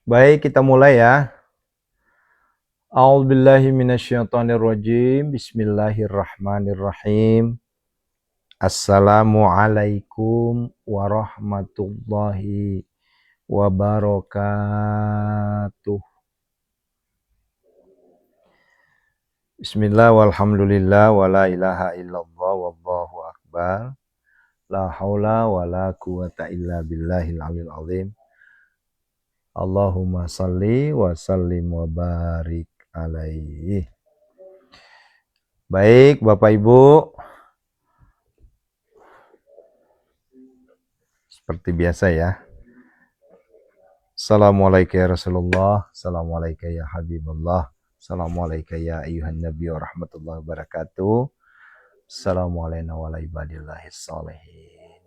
Baik, kita mulai ya. A'udzubillahi minasyaitonirrajim. Bismillahirrahmanirrahim. Assalamualaikum warahmatullahi wabarakatuh. Bismillah walhamdulillah wa la ilaha illallah wallahu akbar. La haula wa la quwata illa billahil aliyil azim. Allahumma salli wa sallim wa barik alaihi. Baik, Bapak Ibu. Seperti biasa ya. Assalamualaikum ya Rasulullah. Assalamualaikum ya Habibullah. Assalamualaikum ya ayuhan Nabi wa rahmatullahi wabarakatuh. Assalamualaikum wa ala ibadillahis salihin.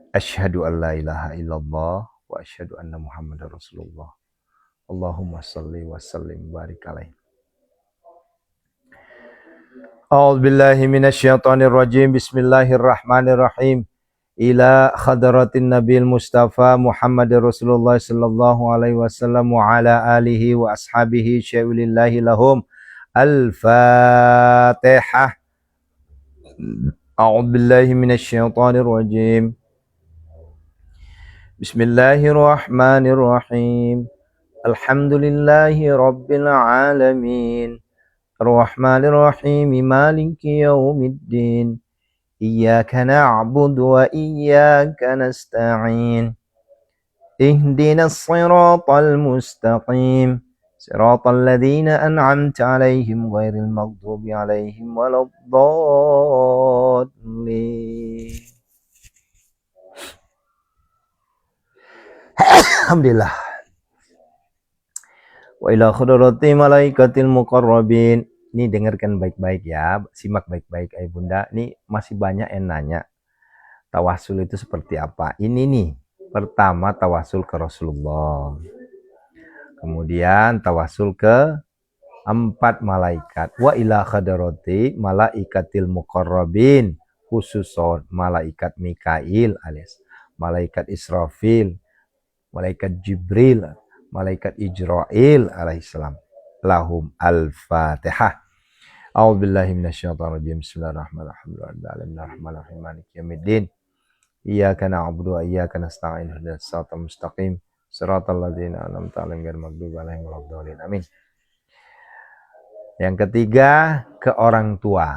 Asyhadu an la ilaha illallah wa asyhadu anna Muhammadar Rasulullah. Allahumma salli wa sallim barik alaihi. A'udzu billahi minasyaitonir rajim. Bismillahirrahmanirrahim. Ila khadratin Nabil Mustafa Muhammad Rasulullah sallallahu alaihi wasallam wa ala alihi wa ashabihi syawilillahi lahum. Al-Fatihah. A'udzu billahi minasyaitonir rajim. Bismillahirrahmanirrahim. Alhamdulillahi rabbil alamin. Ar-Rahmanir-Rahim. Maliki yaumiddin. Iyyaka na'budu wa iyyaka nasta'in. Ihdinas siratal mustaqim. Siratal ladzina an'amta 'alaihim ghairil maghdubi 'alaihim waladdallin. Alhamdulillah. Wa ila khadrati malaikatil muqarrabin. Ini dengarkan baik-baik ya, simak baik-baik ayah bunda. Ini masih banyak yang nanya, tawasul itu seperti apa? Ini nih, pertama tawasul ke Rasulullah. Kemudian tawasul ke 4 malaikat. Wa ila khadrati malaikatil muqarrabin. Khususon malaikat Mikail alias malaikat Israfil, malaikat Jibril, malaikat Ijrail alaihissalam. Lahum al-Fatihah. A'udzubillahi minasyaitonirrajim. Bismillahirrahmanirrahim. Bismillahirrahmanirrahim. Maliki yaumiddin. Iyyaka na'budu wa iyyaka nasta'in. Ihdinas siratal mustaqim. Siratal ladzina an'amta 'alaihim ghairil maghdubi 'alaihim waladdallin. Amin. Yang ketiga, ke orang tua.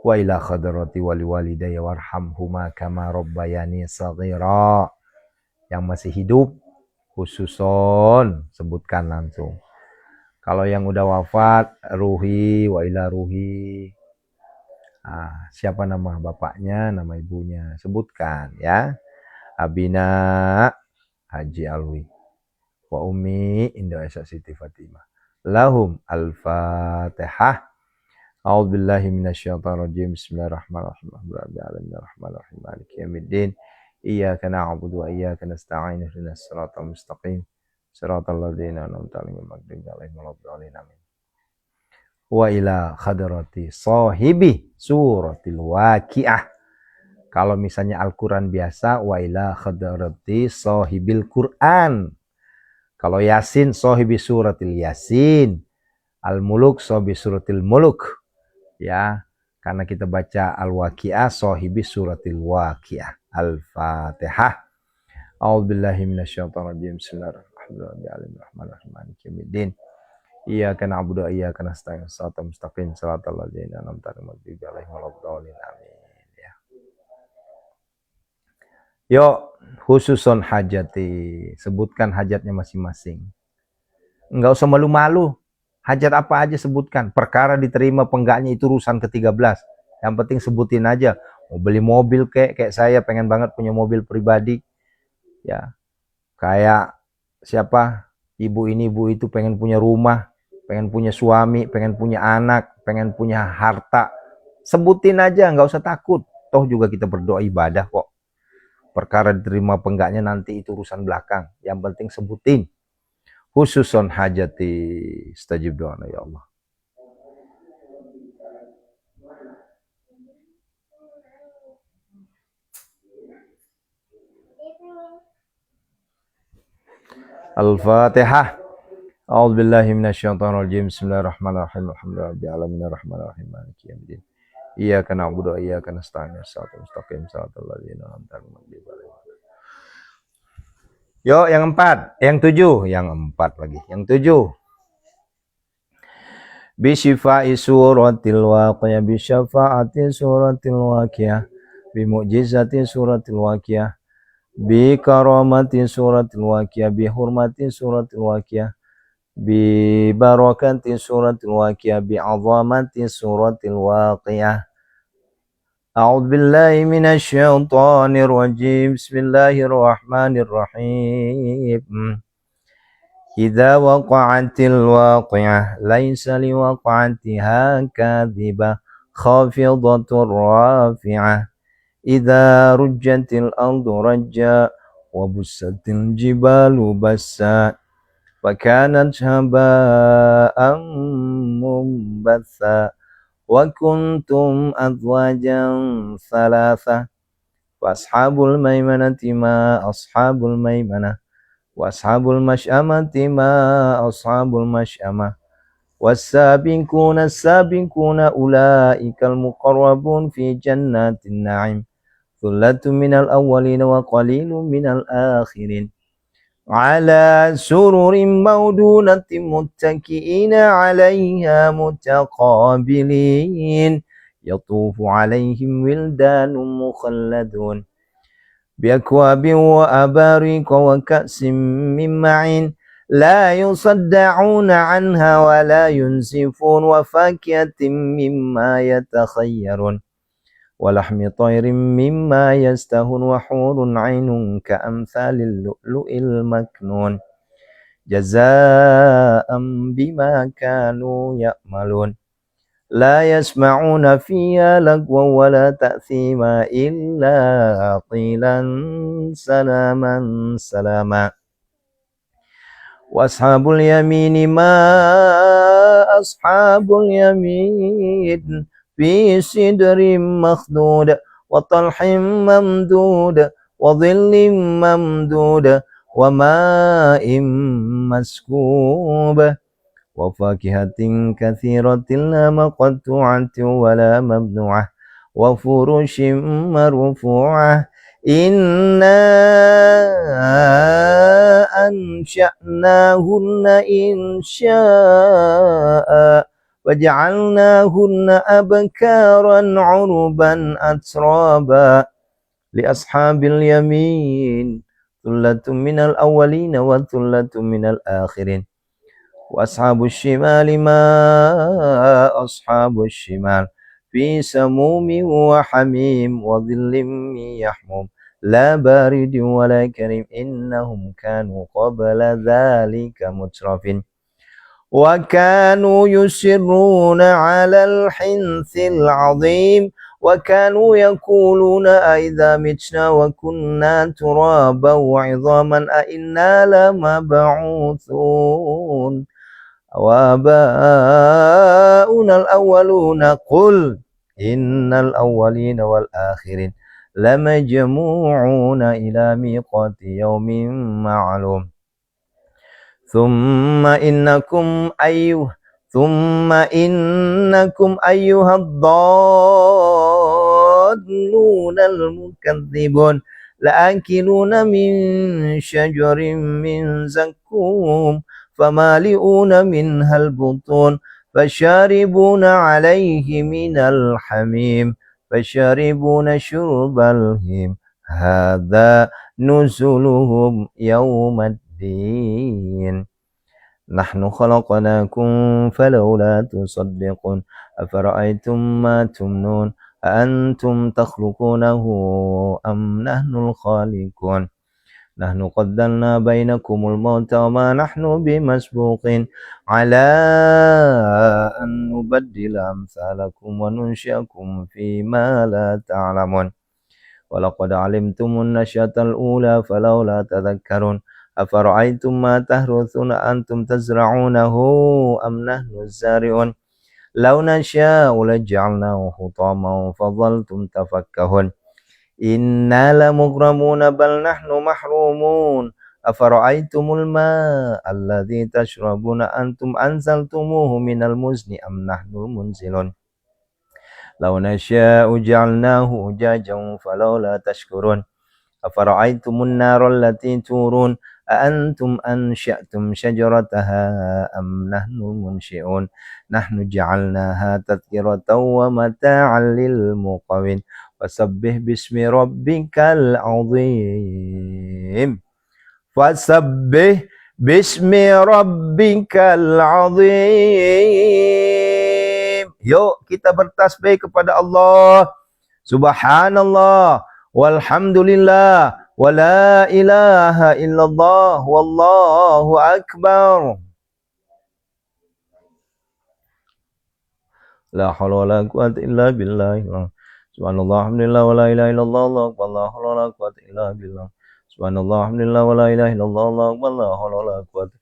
Wa ila khadrati wali walidayya warhamhuma kama rabbayani shaghira. Yang masih hidup khususon sebutkan langsung. Kalau yang udah wafat, ruhi, wa ila ruhi. Siapa nama bapaknya, nama ibunya, sebutkan ya. Abina Haji Alwi, wa Umi Indah Esa Siti Fatimah. Lahum al-Fatihah. A'udzubillahi minasyaitonirrajim. Bismillahirrahmanirrahim. Bismillahirrahmanirrahim. Maliki yaumiddin. Iyyaka na'budu wa iyyaka nasta'in. Ihdinas siratal mustaqim. Siratal ladzina an'amta 'alaihim ghairil maghdubi 'alaihim waladdallin. Amin. Wa ila khadrati sahibi suratil waqiah. Kalau misalnya Al-Qur'an biasa, wa ila khadrati sahibil Qur'an. Kalau Yasin sahibi suratil Yasin. Al-Muluk sahibi suratil Muluk. Ya, karena kita baca Al-Waqiah sahibi suratil Waqiah. Al-Fatihah. A'udzubillahi minasyaitonirrajim. Bismillahirrahmanirrahim. Maliki yaumiddin. Iyyaka na'budu wa iyyaka nasta'in. Shiratal mustaqim. Shiratal ladzina an'amta 'alaihim waladdallin. Amin. Ya. Yuk, khususon hajati. Sebutkan hajatnya masing-masing. Enggak usah malu-malu. Hajat apa aja sebutkan. Perkara diterima penggaknya itu urusan ke-13. Yang penting sebutin aja. Mau beli mobil kayak saya pengen banget punya mobil pribadi. Ya. Kayak siapa? Ibu ini, ibu itu pengen punya rumah, pengen punya suami, pengen punya anak, pengen punya harta. Sebutin aja, nggak usah takut. Toh juga kita berdoa ibadah kok. Perkara diterima penggaknya nanti itu urusan belakang. Yang penting sebutin. Khususon hajati istajib doana ya Allah. Al-Fatihah. A'udzubillahi minasyaitonirrajim. Bismillahirrahmanirrahim. Alhamdulillahirabbil alamin arrahmanirrahim maliki yaumiddin. Iyyaka na'budu wa iyyaka nasta'in. Shiratal mustaqim shiratal ladzina an'amta 'alaihim. Yo, yang 4, yang 7, yang 4 lagi. Yang 7. Bisyifa'i suratil waqiyah, bisyafa'ati suratil waqiyah, bimu'jizati suratil waqiyah, bi karamati suratil waqiyah, bi hurmati suratil waqiyah, bi barakati suratil waqiyah, bi azamati suratil waqiyah. A'udzu billahi minasy syaithanir rajim. Bismillahirrahmanirrahim. Idza waqa'atil waqi'ah laisa liwaqa'atiha kadhibah khafidatur rafi'ah. Idza rujjatil ardu rajja wa bussatil jibalu bassa wa kanat haba'an mumbatha wa kuntum azwajan thalatha washabul maimanati ma ashabul maimanah washabul masy'amati ma ashabul masy'amah was-sabiquna as-sabiquna ulaikal muqarrabun fi jannatin na'im thullatun minal awwalin wa qalilun minal akhirin ala sururin mawdunatin muttaki'ina 'alaiha mutaqabilin yatufu 'alaihim wildanun mukhalladun biakwabin wa abariqa wa ka'sim min ma'in la yusaddauna 'anha wa la yunsifun wa fakihatin mimma yatakhayyarun wa lahmi tayrin mimma yastahun wa hurun 'ainun ka'amthalil lu'lu'il maknun jazaa'an bima kanu ya'malun la yasma'una fiha lagwan wa la ta'thima illa qilan salaman salama. Washabul yamini ma ashabul yamin fi sidrin makhdud wa talhim mamdud wa dhillim mamdud wa ma'im maskub wa fakihatin katsiratin la maqtu'atin wa la mamnu'ah wa furushin marfu'ah. Inna ansha'nahunna insya'a waja'alnahunna abkaran 'urban atraba li ashabil yamin thullatun minal awwalin wa thullatun minal akhirin wa ashabus shimali ma ashabus shimal fi samumin wa hamim wa dhillim yahmum la baridin wa la karim innahum kanu qabla dhalika mutrafin wa kanu yusirruna 'alal hinthil 'azim wa kanu yaquluna a idza mitna wa kunna turaban wa 'idhaman a inna lamab'utsun wa ba'unal awwaluna qul innal awwalina wal akhirin lamajmu'una ila miqati yaumin ma'lum thumma innakum ayyuhad-dallunal mukadzibun la'akiluna min syajarin min zakkum famali'una minhal butun fasharibuna 'alaihi minal hamim fasharibuna syurbal him hadza nuzuluhum yaumaddin nahnu khalaqnakum falawla tusaddiqun afara'aytum ma tumnun antum takhluqunahu am nahnul khaliqun nahnu qaddalna bainakumul mauta wa ma nahnu bimasbuqin ala an nubaddila amsalakum wa nunsyiakum fi ma la ta'lamun wa laqad alimtumun nasyatal ula falawla tadhakkarun afara'aytum ma tahruthuna antum tazra'unahu am nahnu zari'un law nasha'u laj'alnahu hutaman fadhaltum tafakkahun inna la mugramuna bal nahnu mahrumun Afara'aitumul ma'a alladzi tashrabuna antum anzaltumuhu minal muzni am nahnul munzilun. Law nasha'u ja'alnahu ujajan falawla tashkurun. Afara'aitumun naral lati turun a antum ansha'tum syajarataha am nahnu munsyi'un. Nahnu ja'alnaha tadhkiratan wa mata'an lil muqawin. Fasabbih bismi rabbikal azim. Fasabbih bismi rabbikal azim. Yuk kita bertasbih kepada Allah. Subhanallah, walhamdulillah, wa la ilaha illallah, wallahu akbar. La hawla wa la quwwata illa billah. Subhanallah, alhamdulillah, wa la ilaha illallah, Allahu akbar. La hawla wa la quwwata illa billah. Subhanallah, alhamdulillah, wa la ilaha illallah, Allahu akbar. La hawla wa la quwwata.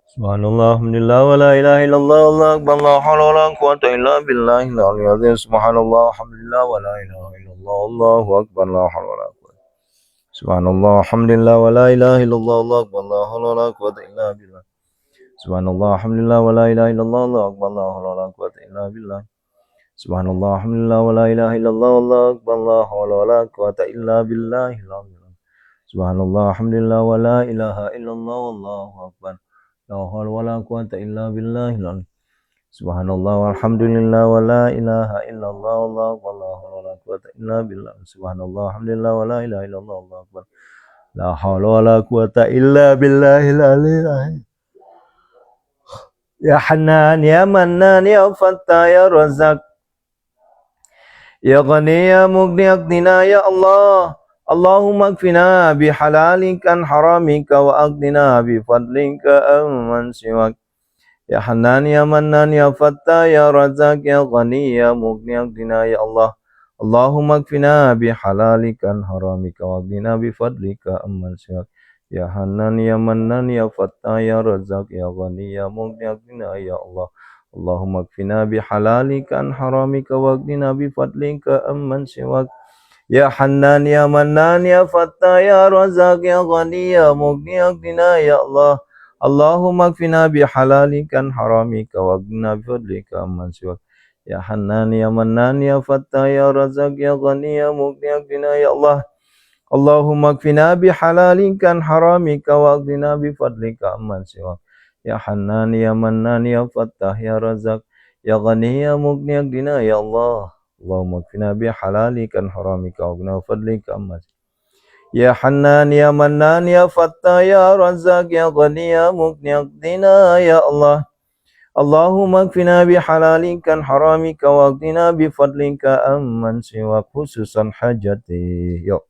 Subhanallah, alhamdulillah, wa la ilaha illallah, Allahu akbar. La hawla wa la quwwata illa billahil aliyyil azim. Subhanallah, alhamdulillah, wa la ilaha illallah, Allahu akbar. La hawla wa la quwwata. Subhanallah, alhamdulillah, wa la ilaha illallah, Allahu akbar. La hawla wa la quwwata illa billah. Subhanallah, alhamdulillah, wa la ilaha illallah, Allahu akbar. La hawla wa la quwwata illa billah. Subhanallah, alhamdulillah, wa la ilaha illallah, Allahu akbar. La hawla wa la quwwata illa billahil aliyyil azim. Subhanallah, alhamdulillah, wa la ilaha illallah, Allahu akbar. La hawla wa la quwwata illa billahil azim. Subhanallah, walhamdulillah, wa la ilaha illallah, Allahu akbar. La hawla wa la quwwata illa billah. Subhanallah, alhamdulillah, wa la ilaha illallah, Allahu akbar. La hawla wa la quwwata illa billahil aliyyil azim. Ya Hannan, ya Mannan, ya Fattah, ya Razzaq, ya Ghani, ya Mughni, aghnina ya Allah. Allahumma kfina bihalalikan haramika wa aghnina bifadlika amman siwak. Ya Hannan, ya Mannan, ya Fattah, ya Razzaq, ya Ghani, ya Mughni, aghnina ya Allah. Allahumma kfina bihalalikan haramika wa aghnina bifadlika amman siwak. Ya Hannan, ya Mannan, ya Fattah, ya Razzaq, ya Ghani, ya Mughni, aghnina ya Allah. Allahumma kfina bihalalika an haramika wa aghnina bifadlika amman siwak. Ya Hannan, ya Mannan, ya Fattah, ya Razzaq, ya Ghani, ya Mughni, aghnina ya Allah. Allahumma kfina bihalalika an haramika wa aghnina bifadlika amman siwak. Ya Hannan, ya Mannan, ya Fattah, ya Razzaq, ya Ghani, ya Mughni, aghnina ya Allah. Allahumma kfina bihalalika an haramika wa aghnina bifadlika amman siwak. Ya Hannan, ya Mannan, ya Fattah, ya Razzaq, ya Ghani, ya Mughni, aghnina ya Allah. Allahumma kfina bihalalika an haramika wa aghnina bifadlika amman siwak. Ya Hannan, ya Mannan, ya Fattah, ya Razzaq, ya Ghani, ya Mughni, aghnina ya Allah. Allahumma kfina bihalalika an haramika wa aghnina bifadlika amman siwak, khususan hajati. Yuk.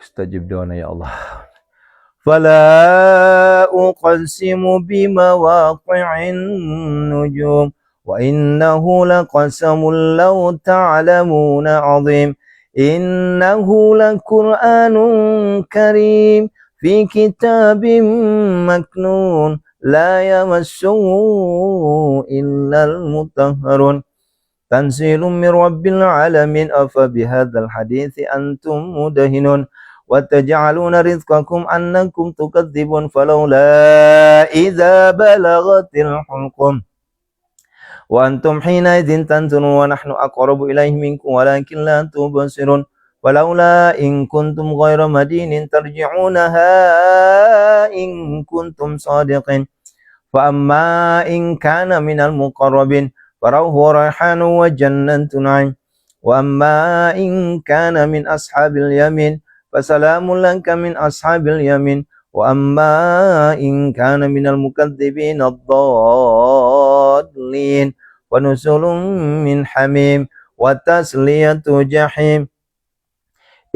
Istajib doana ya Allah. Fala uqsimu bimawaqi'in nujum wa innahu laqasamun law ta'lamuna 'azim. Innahu laqur'anun karim fi kitabim maknun la yamassuhu illal mutahharun. Tanzilun min rabbil alamin afa bihadzal hadithi antum mudahinun. وتجعلون رزقكم أنكم تكذبون فلولا إذا بلغت الحلقم وأنتم حينئذ تنظرون ونحن أقرب إليه منكم ولكن لا تبصرون ولولا إن كنتم غير مدين ترجعونها إن كنتم صادقين فأما إن كان من المقربين فروح وريحان وجنة نعيم وأما إن كان من أصحاب اليمين فسلام لك من أصحاب اليمين وأما إن كان من المكذبين الضالين ونزل من حميم وتسلية جحيم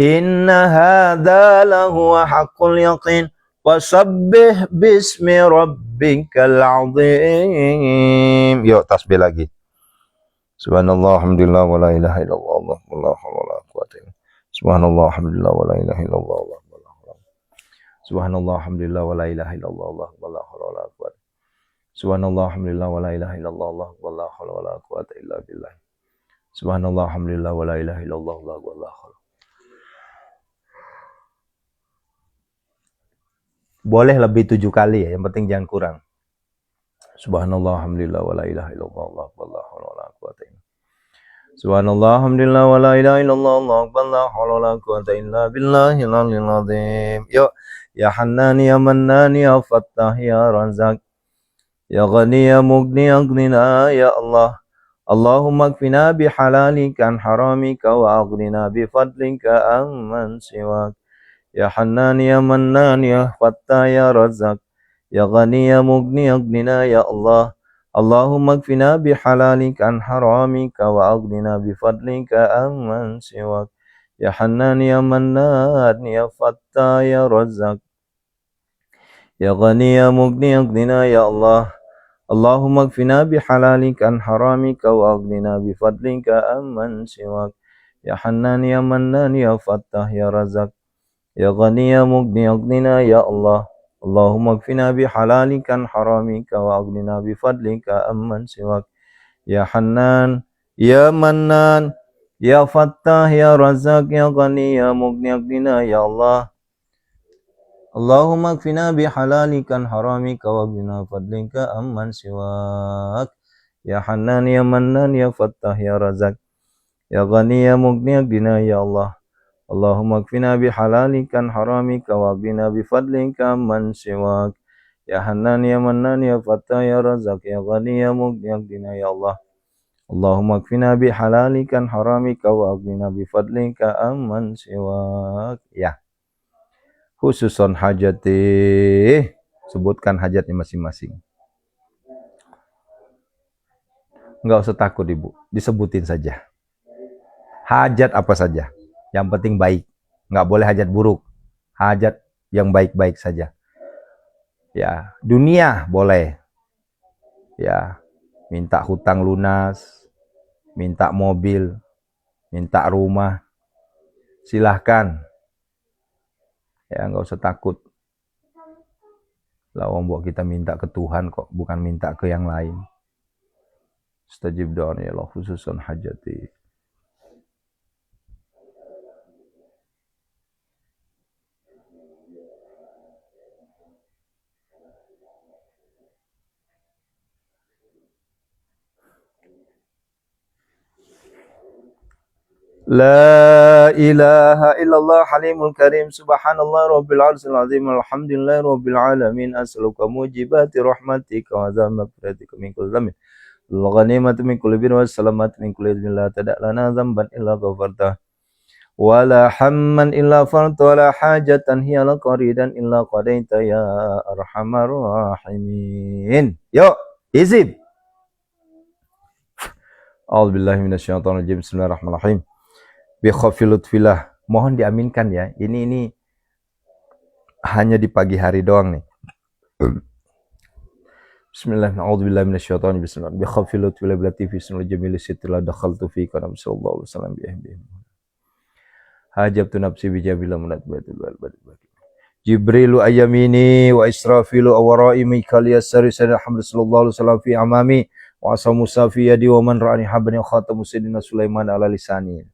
إن هذا لهو حق اليقين وسبح باسم ربك العظيم. Yuk tasbih lagi. Subhanallah, alhamdulillah, wa la ilaha illallah, wallahu la quwwata illa. Subhanallah, alhamdulillah, wa la ilaha illallah, Subhanallah, alhamdulillah, wa la ilaha illallah, wallahu la quwwata. Subhanallah, alhamdulillah, wa la ilaha illallah, Allahu akbar, la haula wa la quwata illa billah. Subhanallah, alhamdulillah, wa la ilaha illallah, Allahu akbar, la haula. Boleh lebih 7 kali ya, yang penting jangan kurang. Subhanallah, alhamdulillah, wa la ilaha illallah, Allahu akbar, la haula wa la quwata illa. Subhanallah, alhamdulillah, wa la ilaha illallah, Allahu akbar, la haula wa la quwata illa billahil aliyyil azim. Yuk, ya Hannan ya Mannan ya Fattah ya Razak. Ya Ghani ya Mughni aghnina ya Allah. Allahumma kfina bihalalika an haramika wa aghnina bifadlika amman siwak. Ya Hannan ya Mannan ya Fattah ya Razak. Ya Ghani ya Mughni aghnina ya Allah. Allahumma kfina bihalalika an haramika wa aghnina bifadlika amman siwak. Ya Hannan ya Mannan ya Fattah ya Razak. Ya Ghani ya Mughni aghnina ya Allah. Allahumma kfina bihalalika an haramika wa aghnina bifadlika amman siwak. Ya Hannan ya Mannan ya Fattah ya Razak. Ya Ghani ya Mughni aghnina ya Allah. Allahumma kfina bihalalika an haramika wa aghnina bifadlika amman siwak. Ya Hannan ya Mannan ya Fattah ya Razak. Ya Ghani ya Mughni aghnina ya Allah. Allahumma kfina bihalalika an haramika wa aghnina bifadlika amman siwak. Ya Hannan ya Mannan ya Fattah ya Razak. Ya Ghani ya Mughni aghnina ya Allah. Allahumma kfina bihalalika an haramika wa aghnina bifadlika amman siwak. Ya Hannan ya Mannan ya Fattah ya Razak. Ya Ghani ya Mughni aghnina ya Allah. Allahumma kfina bihalalika an haramika wa aghnina bifadlika amman siwak. Ya. Khususon hajati, sebutkan hajatnya masing-masing. Enggak usah takut ibu, disebutin saja. Hajat apa saja, yang penting baik. Enggak boleh hajat buruk, hajat yang baik-baik saja. Ya, dunia boleh. Ya, minta hutang lunas, minta mobil, minta rumah, silahkan. Ya, enggak usah takut. Lawang buat kita minta ke Tuhan kok, bukan minta ke yang lain. Stajib doa ya Allah khususan hajati. La ilaha illallah halimul karim subhanallah rabbil arsyil azim alhamdulillah rabbil alamin as'aluka mujibati rahmatika wa zammakratika min kulli dhanbin wal ghanimati min kulli birrin was salamati min kulli idhin la tada' lana dhanban illa ghafartah wa la hamman illa farta wa la hajatan hiya laqaridan illa qadaita ya arhamar rahimin. Yuk izin. A'udzubillahi minasyaitonir rajim. Bismillahirrahmanirrahim. Bi khafil lutfillah, mohon diaminkan ya. Ini hanya di pagi hari doang nih. Bismillah, a'udzubillahi minasyaitonir bismillah. Bi khafil lutfillah bilati fi sunul jamil sitla dakhaltu fi kana sallallahu alaihi wasallam bi hajabtu nafsi bi jabila munatbatul wal badil. Jibrilu ayyamini wa Israfilu awara'i Mikal yassari sayyidina Muhammad sallallahu alaihi wasallam fi amami wa asa Musa fi yadi wa man ra'ani habani khatamu sayyidina Sulaiman ala lisani.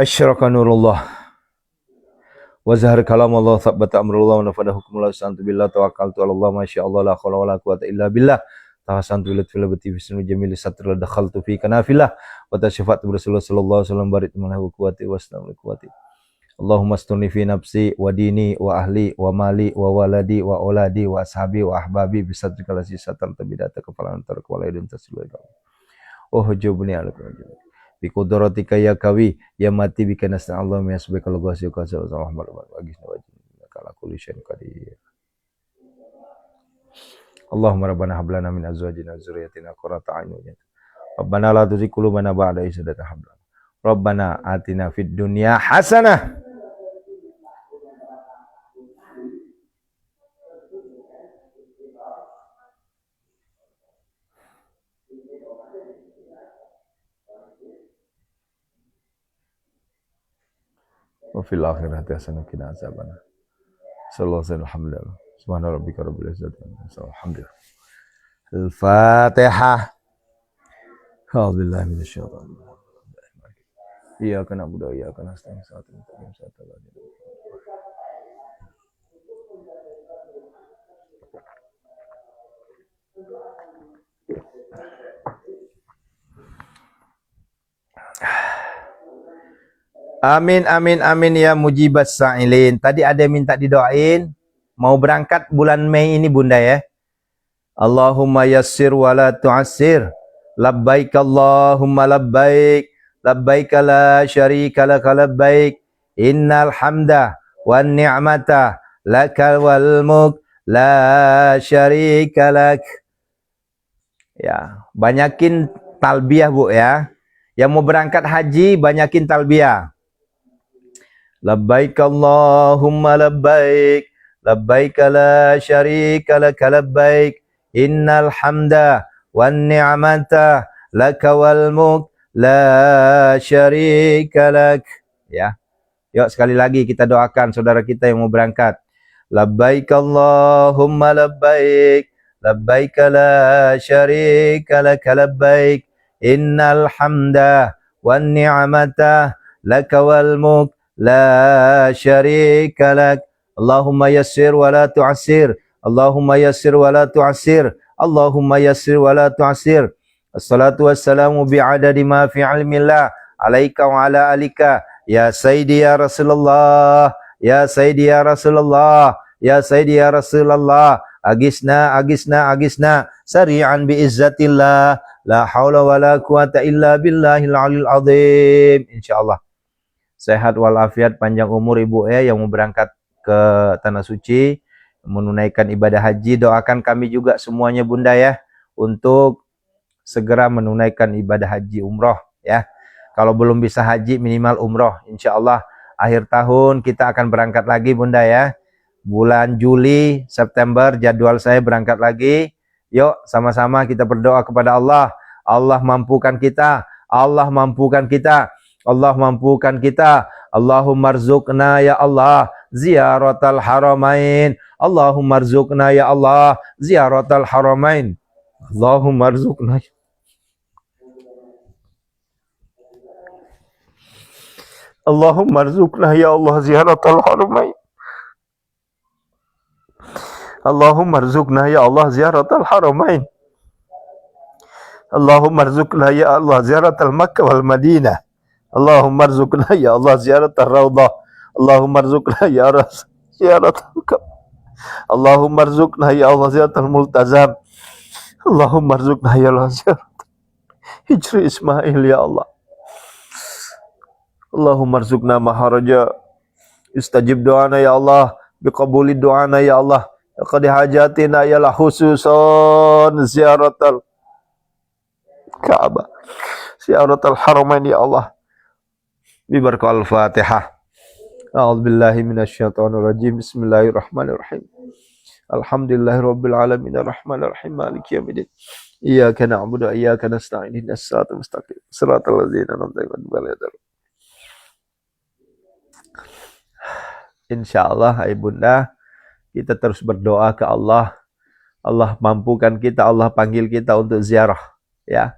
Asyraka nurullah wa zahar kalam Allah thabbata amrullah wa nafada hukmullah santu billah tawakkaltu ala Allah masyaallah la haula wala quwata illa billah tahasantu ila fil bati bisnu jamil satr dakhaltu fi kanafillah wa tashafatu Rasulullah sallallahu alaihi wasallam barik manhu quwati wastamil quwati Allahumma asturni fi nafsi wa dini wa ahli wa mali wa waladi wa auladi wa ashabi wa ahbabi bisadrika lasi satar tabidata kepalaan terkualaidun tasilu oh hujubni ala qawli bi qudratika ya kawi ya mati bi kana Allah ya subhanaka ghasi ka sallallahu alaihi wasallam kala kulli syai'in qadir. Allahumma rabbana hab lana min azwajina wa dzurriyyatina qurrata a'yun. Rabbana la tuzigh qulubana ba'da idh hadaytana. Rabbana atina fid dunya hasanah wa fil akhirati hasanah wa qina adzabannar. Sallallahu alaihi wasallam. Subhana rabbika rabbil izzati amma yasifun. Alhamdulillah. Al-Fatihah. A'udzubillahi minasyaitonir rajim. Iyyaka na'budu wa iyyaka nasta'in. Shiratal mustaqim. Shiratal ladzina Amin, amin, amin ya mujibas sa'ilin. Tadi ada yang minta didoain. Mau berangkat bulan Mei ini bunda ya. Allahumma yassir wa la tu'assir. Labbaik Allahumma labbaik. Labbaik la syarika laka labbaik. Innal hamda wan ni'mata laka wal mulk la syarika lak. Ya, banyakin talbiyah Bu ya. Yang mau berangkat haji banyakin talbiyah. Labbaik Allahumma labbaik. Labbaik la syarika laka labbaik. Innal hamda wan ni'mata laka wal mulk la syarika lak. Ya. Yuk sekali lagi kita doakan saudara kita yang mau berangkat. Labbaik Allahumma labbaik. Labbaik la syarika laka labbaik. Innal hamda wan ni'mata laka wal mulk la syarika lak. Allahumma yassir wa la tu'assir. Allahumma yassir wa la tu'assir. Allahumma yassir wa la tu'assir. Assalatu wassalamu bi'adadi ma fi ilmillah alaika wa ala alika ya sayyidi ya Rasulullah ya sayyidi ya Rasulullah ya sayyidi ya Rasulullah agisna agisna agisna sari'an bi izzatillah la haula wa la quwata illa billahil aliyil azim. Insyaallah sehat walafiat, panjang umur ibu yang mau berangkat ke Tanah Suci menunaikan ibadah haji. Doakan kami juga semuanya bunda ya untuk segera menunaikan ibadah haji umroh ya. Kalau belum bisa haji minimal umroh. Insyaallah akhir tahun kita akan berangkat lagi bunda ya. Bulan Juli, September jadwal saya berangkat lagi. Yuk sama-sama kita berdoa kepada Allah. Allah mampukan kita. Allah mampukan kita. Allah mampukan kita. Allahumma rzuqna ya Allah ziyaratal haramain. Allahumma rzuqna ya Allah ziyaratal haramain. Allahumma rzuqna. Allahumma rzuqna ya Allah ziyaratal haramain. Allahumma rzuqna ya Allah ziyaratal haramain. Allahumma rzuqna ya Allah ziyaratal Makkah wal Madinah. Allahumma rzuqna ya Allah ziyaratal Raudhah. Allahumma rzuqna ya Rasul ziyaratal Kaabah. Allahumma rzuqna ya Allah ziyaratal Multazam. Allahumma rzuqna ya Allah ziyaratal Hijri Ismail ya Allah. Allahumma rzuqna maharaja. Istajib doana ya Allah. Biqabuli doana ya Allah. Qadi hajatina ya Allah khususan ziyaratal Kaabah. Ziyaratal Haramain ya Allah. Bibarakal Fatihah. A'udzubillahi minasyaitonir rajim. Bismillahirrahmanirrahim. Alhamdulillahirabbil alamin arrahmanir rahim maliki yaumiddin. Iyyaka na'budu wa iyyaka nasta'in ihdinas siratal mustaqim. Shiratal ladzina an'amta 'alaihim. Insyaallah hai bunda, kita terus berdoa ke Allah. Allah mampukan kita, Allah panggil kita untuk ziarah ya.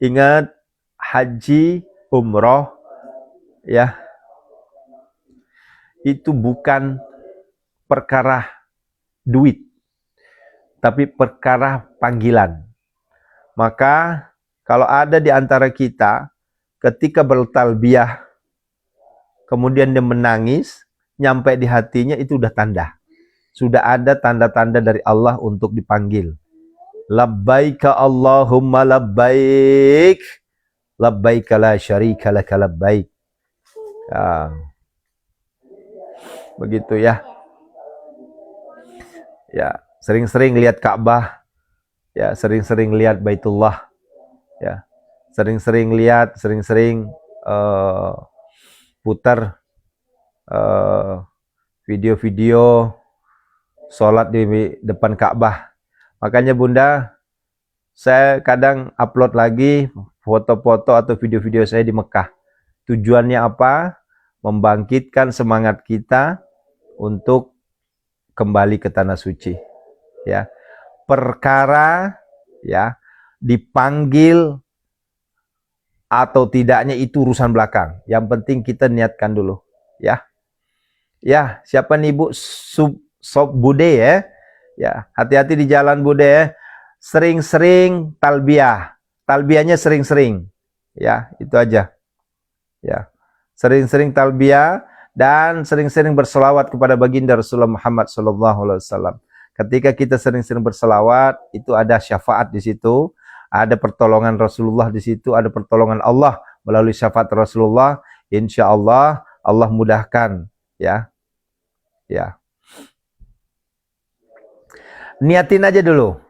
Ingat haji umroh ya, itu bukan perkara duit, tapi perkara panggilan. Maka kalau ada di antara kita ketika bertalbiyah kemudian dia menangis, nyampe di hatinya itu udah tanda. Sudah ada tanda-tanda dari Allah untuk dipanggil. Labbaika Allahumma labbaik. Labbaika la syarika laka labbaik. Ya. Begitu ya. Ya, sering-sering lihat Ka'bah. Ya, sering-sering lihat Baitullah. Ya. Sering-sering lihat, sering-sering putar video-video sholat di depan Ka'bah. Makanya bunda, saya kadang upload lagi foto-foto atau video-video saya di Mekah. Tujuannya apa? membangkitkan semangat kita untuk kembali ke tanah suci. Ya, perkara ya dipanggil atau tidaknya itu urusan belakang. Yang penting kita niatkan dulu. Ya, ya siapa nih Bu? Sob Bude ya. Ya, hati-hati di jalan Bude ya. Sering-sering talbiyah. Talbiyahnya sering-sering. Ya, itu aja. Ya. Sering-sering talbiyah dan sering-sering berselawat kepada baginda Rasulullah Muhammad SAW. Ketika kita sering-sering berselawat, itu ada syafaat di situ, ada pertolongan Rasulullah di situ, ada pertolongan Allah melalui syafaat Rasulullah. Insya Allah, Allah mudahkan, ya, ya. Niatin aja dulu.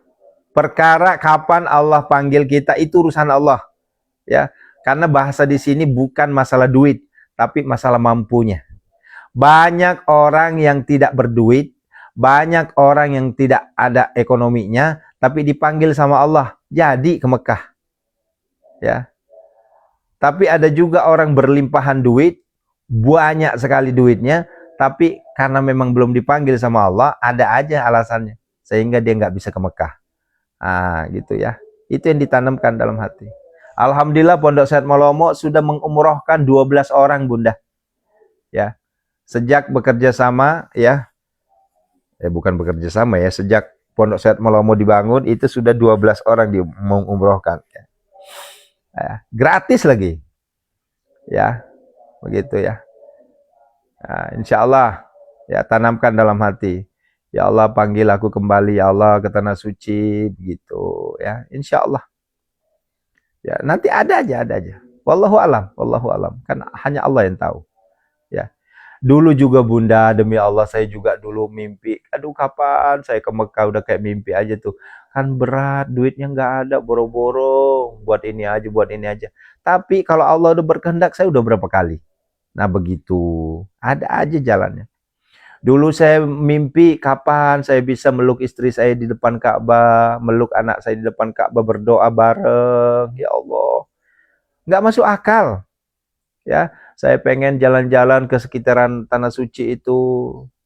Perkara kapan Allah panggil kita itu urusan Allah, ya. Karena bahasa di sini bukan masalah duit, tapi masalah mampunya. Banyak orang yang tidak berduit, banyak orang yang tidak ada ekonominya, tapi dipanggil sama Allah, jadi ke Mekah. Ya. Tapi ada juga orang berlimpahan duit, banyak sekali duitnya, tapi karena memang belum dipanggil sama Allah, ada aja alasannya, sehingga dia nggak bisa ke Mekah. Gitu ya. Itu yang ditanamkan dalam hati. Alhamdulillah Pondok Syed Malomo sudah mengumrohkan 12 orang Bunda. Ya. Sejak bekerja sama ya. Bukan bekerja sama ya, sejak Pondok Syed Malomo dibangun itu sudah 12 orang mengumrohkan ya. Gratis lagi. Ya. Begitu ya. Insya Allah ya, tanamkan dalam hati. Ya Allah, panggil aku kembali ya Allah ke tanah suci, begitu ya. Insya Allah. Ya, nanti ada aja. Wallahu alam. Kan hanya Allah yang tahu. Ya. Dulu juga Bunda, demi Allah saya juga dulu mimpi. Aduh, kapan saya ke Mekah, udah kayak mimpi aja tuh. Kan berat, duitnya nggak ada, boro-boro. Buat ini aja. Tapi kalau Allah udah berkehendak, saya udah berapa kali. Nah, begitu. Ada aja jalannya. Dulu saya mimpi kapan saya bisa meluk istri saya di depan Ka'bah, meluk anak saya di depan Ka'bah, berdoa bareng. Ya Allah, nggak masuk akal. Ya, saya pengen jalan-jalan ke sekitaran tanah suci itu,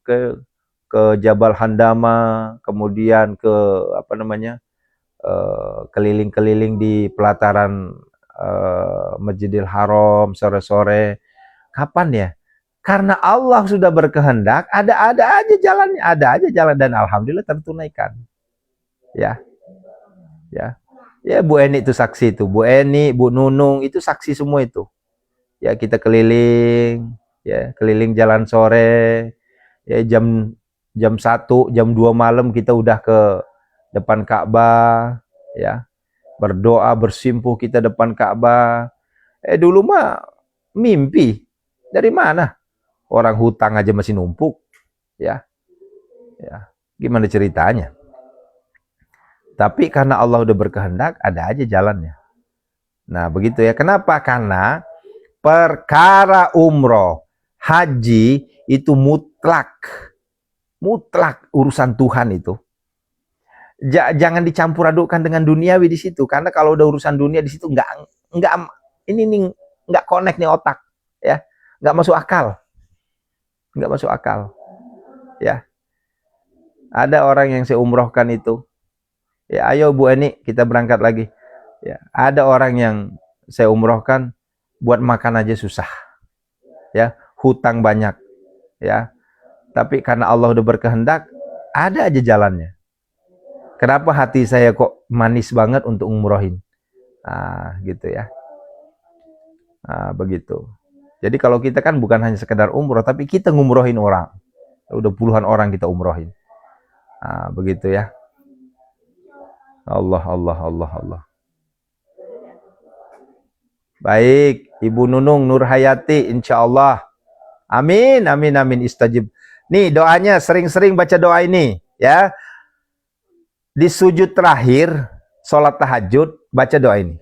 ke Jabal Handama, kemudian ke keliling-keliling di pelataran Masjidil Haram sore-sore. Kapan ya? Karena Allah sudah berkehendak, ada aja jalannya, dan alhamdulillah tertunaikan. Ya. Ya, Bu Eni itu saksi itu. Bu Eni, Bu Nunung itu saksi semua itu. Ya, kita keliling, ya, keliling jalan sore. Ya, jam 1, jam 2 malam kita udah ke depan Ka'bah, ya. Berdoa, bersimpuh kita depan Ka'bah. Dulu mah mimpi. Dari mana? Orang hutang aja masih numpuk, ya. Gimana ceritanya? Tapi karena Allah udah berkehendak, ada aja jalannya. Nah, begitu ya. Kenapa? Karena perkara umroh, haji itu mutlak urusan Tuhan itu. Jangan dicampur adukkan dengan duniawi di situ. Karena kalau udah urusan dunia di situ nggak connect nih otak, ya, nggak masuk akal. Ya. Ada orang yang saya umrohkan itu. Ya, ayo Bu Eni, kita berangkat lagi. Ya, ada orang yang saya umrohkan buat makan aja susah. Ya, hutang banyak. Ya. Tapi karena Allah udah berkehendak, ada aja jalannya. Kenapa hati saya kok manis banget untuk umrohin? Gitu ya. Begitu. Jadi kalau kita kan bukan hanya sekedar umroh, tapi kita ngumrohin orang. Udah puluhan orang kita umrohin. Begitu ya. Allah. Baik, Ibu Nunung Nurhayati, insya Allah. Amin. Istajib. Nih doanya, sering-sering baca doa ini. Ya. Di sujud terakhir, sholat tahajud, baca doa ini.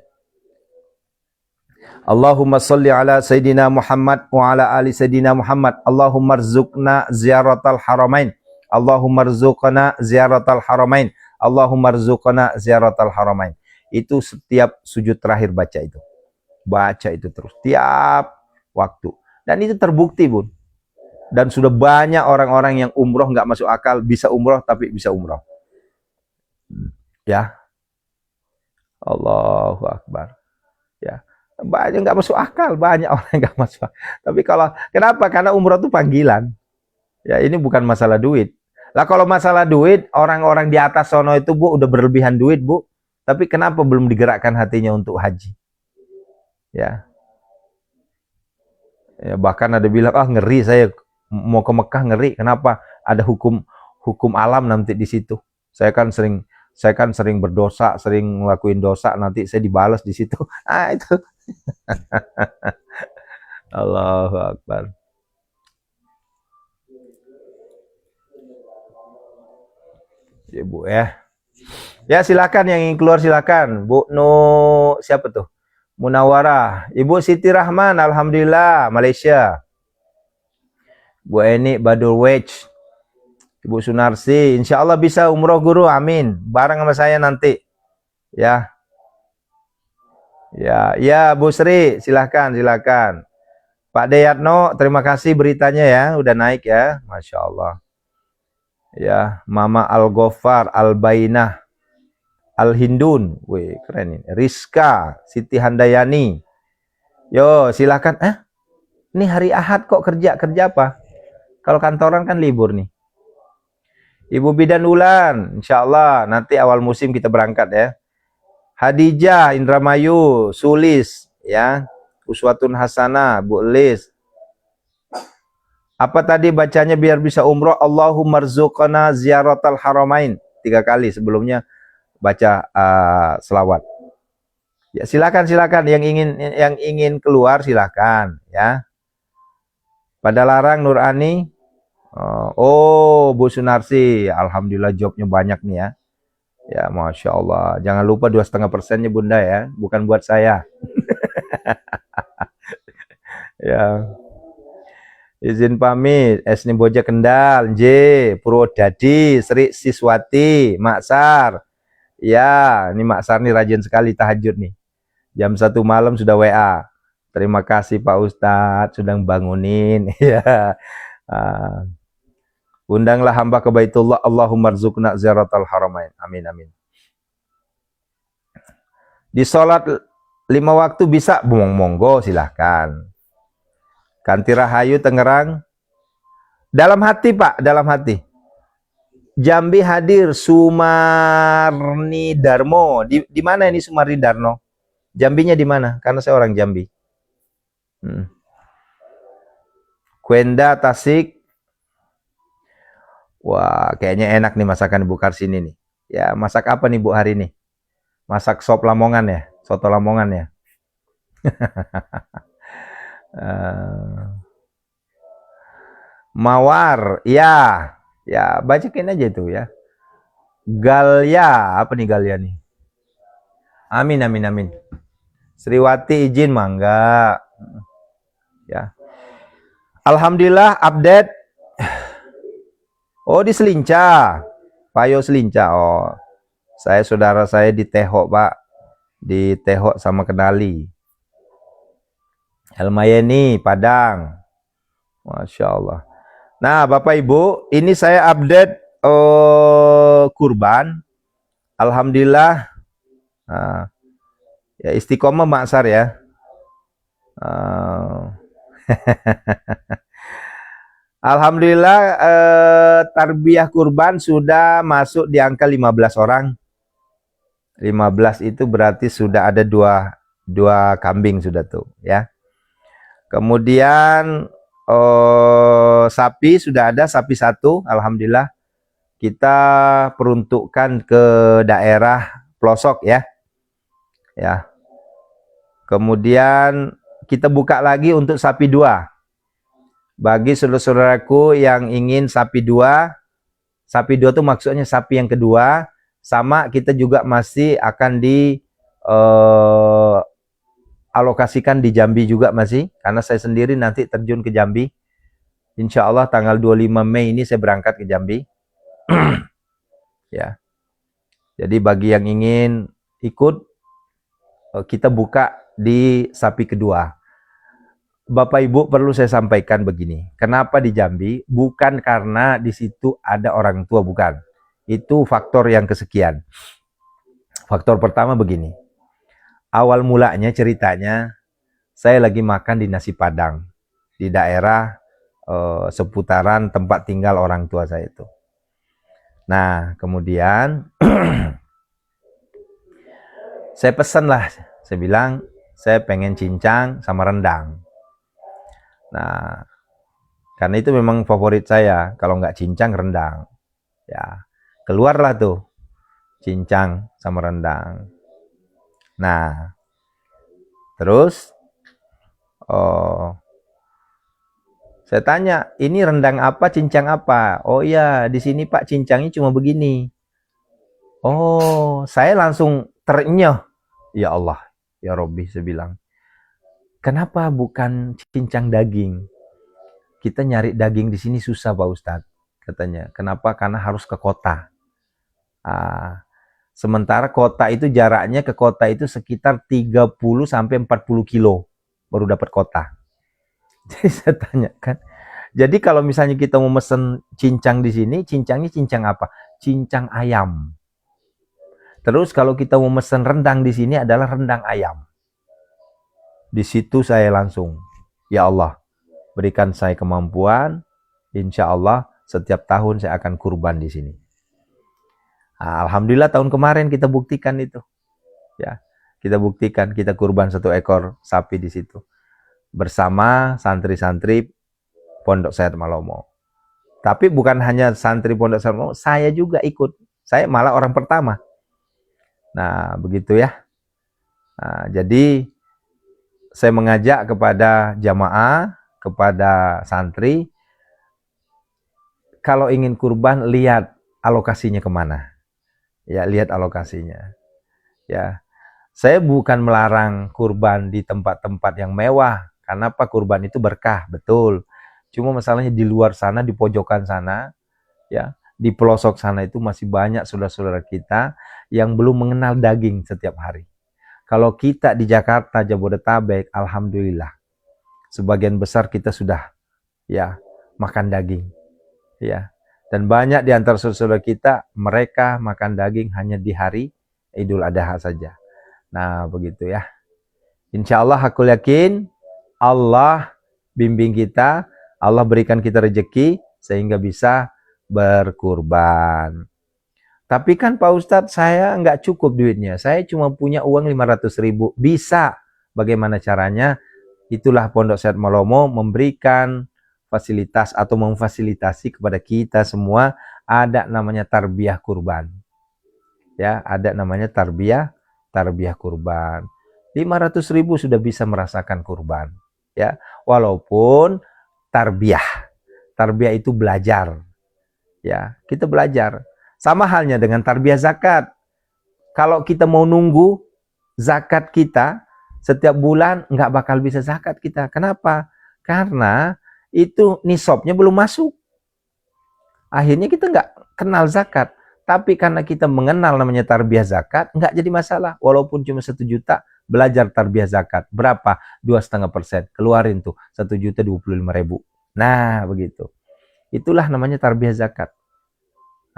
Allahumma salli ala Sayyidina Muhammad wa ala ali Sayyidina Muhammad. Allahumma rzuqna ziyaratal haramain. Allahumma rzuqna ziyaratal haramain. Allahumma rzuqna ziyaratal haramain. Itu setiap sujud terakhir baca itu. Baca itu terus. Tiap waktu. Dan itu terbukti, Bun. Dan sudah banyak orang-orang yang umroh nggak masuk akal, bisa umroh tapi bisa umroh. Ya, Allahu Akbar. Ya, banyak nggak masuk akal, banyak orang nggak masuk akal. Tapi kalau kenapa? Karena umroh itu panggilan. Ya, ini bukan masalah duit. Lah kalau masalah duit, orang-orang di atas sono itu, Bu, udah berlebihan duit, Bu. Tapi kenapa belum digerakkan hatinya untuk haji? Ya. Ya, bahkan ada bilang, ah ngeri saya mau ke Mekah, ngeri. Kenapa? Ada hukum alam nanti di situ. Saya kan sering berdosa, sering ngelakuin dosa, nanti saya dibalas di situ. Ah itu. Allahu Akbar. Ya, Bu ya. Ya, silakan yang ingin keluar silakan. Bu siapa tuh? Munawarah. Ibu Siti Rahman, alhamdulillah, Malaysia. Bu Eni Badul Wedge. Ibu Sunarsi, insya Allah bisa umroh guru, amin. Bareng sama saya nanti. Ya. Ya, Bu Sri, silakan. Pak Deyatno, terima kasih beritanya ya, udah naik ya, Masya Allah. Ya, Mama Al-Ghafar, Al-Bainah, Al-Hindun, wih keren ini. Rizka, Siti Handayani. Yo, silakan. Ini hari Ahad kok kerja apa? Kalau kantoran kan libur nih. Ibu Bidan Ulan, insya Allah nanti awal musim kita berangkat ya. Hadijah, Indramayu, Sulis, ya. Uswatun Hasanah, Bu Lis. Apa tadi bacanya biar bisa umroh? Allahumma rzuqna ziyaratal haramain. 3 kali sebelumnya baca selawat. Ya, silakan yang ingin keluar silakan ya. Pada larang Nurani. Oh, Bu Sunarsi, alhamdulillah jobnya banyak nih ya. Ya, Masya Allah. Jangan lupa 2,5%-nya Bunda ya, bukan buat saya. Ya. Izin pamit, Esni Boja Kendal, J, Purwodadi, Sri Siswati, Maksar. Ya, ini Maksar nih rajin sekali tahajud nih. Jam 1 malam sudah WA. Terima kasih Pak Ustadz sudah bangunin. Ya. Undanglah hamba ke Baitullah, Allahumma rzuqna ziyaratal haramain. Amin amin. Di sholat 5 waktu bisa, monggo silahkan. Kanti Rahayu Tangerang. Dalam hati Pak, dalam hati. Jambi hadir Sumarni Darmo. Di mana ini Sumarni Darmo? Jambinya di mana? Karena saya orang Jambi. Kwenda Tasik. Wah, kayaknya enak nih masakan Ibu Karsini nih. Ya, masak apa nih Bu hari ini? Masak sop Lamongan ya? Soto Lamongan ya? Mawar, ya bacain aja itu ya. Galya, apa nih Galya nih? Amin amin amin. Sriwati izin mangga. Ya. Alhamdulillah update. Oh di Selincah, Payo Selincah. Oh, saudara saya di Tehok Pak, di Tehok sama Kenali. Elmayeni Padang. Masya Allah. Nah, Bapak Ibu, ini saya update kurban. Alhamdulillah, ya istiqomah Maksar ya. Alhamdulillah, tarbiyah kurban sudah masuk di angka 15 orang. 15 itu berarti sudah ada dua kambing sudah tuh ya. Kemudian sapi sudah ada, sapi 1, alhamdulillah. Kita peruntukkan ke daerah pelosok ya. Ya. Kemudian kita buka lagi untuk sapi 2. Bagi saudara-saudaraku yang ingin sapi 2 itu maksudnya sapi yang kedua, sama kita juga masih akan alokasikan di Jambi juga masih, karena saya sendiri nanti terjun ke Jambi. Insya Allah tanggal 25 Mei ini saya berangkat ke Jambi. Ya. Jadi bagi yang ingin ikut, kita buka di sapi kedua. Bapak Ibu perlu saya sampaikan begini. Kenapa di Jambi? Bukan karena di situ ada orang tua, bukan. Itu faktor yang kesekian. Faktor pertama begini. Awal mulanya ceritanya, saya lagi makan di nasi Padang. Di daerah seputaran tempat tinggal orang tua saya itu. Nah, kemudian saya pesan lah. Saya bilang, saya pengen cincang sama rendang. Nah, karena itu memang favorit saya. Kalau nggak cincang, rendang. Ya, keluarlah tuh cincang sama rendang. Nah, terus saya tanya, ini rendang apa, cincang apa? Oh iya, di sini Pak cincangnya cuma begini. Oh, saya langsung terenyuh. Ya Allah, ya Robbi, saya bilang. Kenapa bukan cincang daging? Kita nyari daging di sini susah Pak Ustadz, katanya. Kenapa? Karena harus ke kota. Sementara kota itu jaraknya ke kota itu sekitar 30 sampai 40 kilo baru dapat kota. Jadi saya tanyakan, jadi kalau misalnya kita mau mesen cincang di sini, cincangnya cincang apa? Cincang ayam. Terus kalau kita mau mesen rendang di sini adalah rendang ayam. Di situ saya langsung, ya Allah, berikan saya kemampuan, insya Allah setiap tahun saya akan kurban di sini. Nah, alhamdulillah tahun kemarin kita buktikan itu, ya, kita buktikan kita kurban 1 ekor sapi di situ bersama santri-santri Pondok Syed Malomo. Tapi bukan hanya santri Pondok Syed Malomo, saya juga ikut. Saya malah orang pertama. Nah, begitu ya. Nah, jadi saya mengajak kepada jamaah, kepada santri, kalau ingin kurban, lihat alokasinya kemana. Ya, lihat alokasinya. Ya, saya bukan melarang kurban di tempat-tempat yang mewah. Karena apa? Kurban itu berkah, betul. Cuma masalahnya di luar sana, di pojokan sana, ya, di pelosok sana itu masih banyak saudara-saudara kita yang belum mengenal daging setiap hari. Kalau kita di Jakarta, Jabodetabek, alhamdulillah, sebagian besar kita sudah ya makan daging, ya. Dan banyak di antara saudara kita mereka makan daging hanya di hari Idul Adha saja. Nah, begitu ya. Insya Allah aku yakin Allah bimbing kita, Allah berikan kita rezeki sehingga bisa berkurban. Tapi kan Pak Ustadz, saya nggak cukup duitnya. Saya cuma punya uang 500.000. Bisa. Bagaimana caranya? Itulah Pondok Syed Malomo memberikan fasilitas atau memfasilitasi kepada kita semua ada namanya tarbiyah kurban. Ya, ada namanya tarbiyah kurban. 500.000 sudah bisa merasakan kurban. Ya, walaupun tarbiyah itu belajar. Ya, kita belajar. Sama halnya dengan tarbiyah zakat. Kalau kita mau nunggu zakat kita setiap bulan, nggak bakal bisa zakat kita. Kenapa? Karena itu nisabnya belum masuk. Akhirnya kita nggak kenal zakat. Tapi karena kita mengenal namanya tarbiyah zakat, nggak jadi masalah. Walaupun cuma 1 juta, belajar tarbiyah zakat. Berapa? 2,5%. Keluarin tuh 1.025.000. Nah, begitu. Itulah namanya tarbiyah zakat.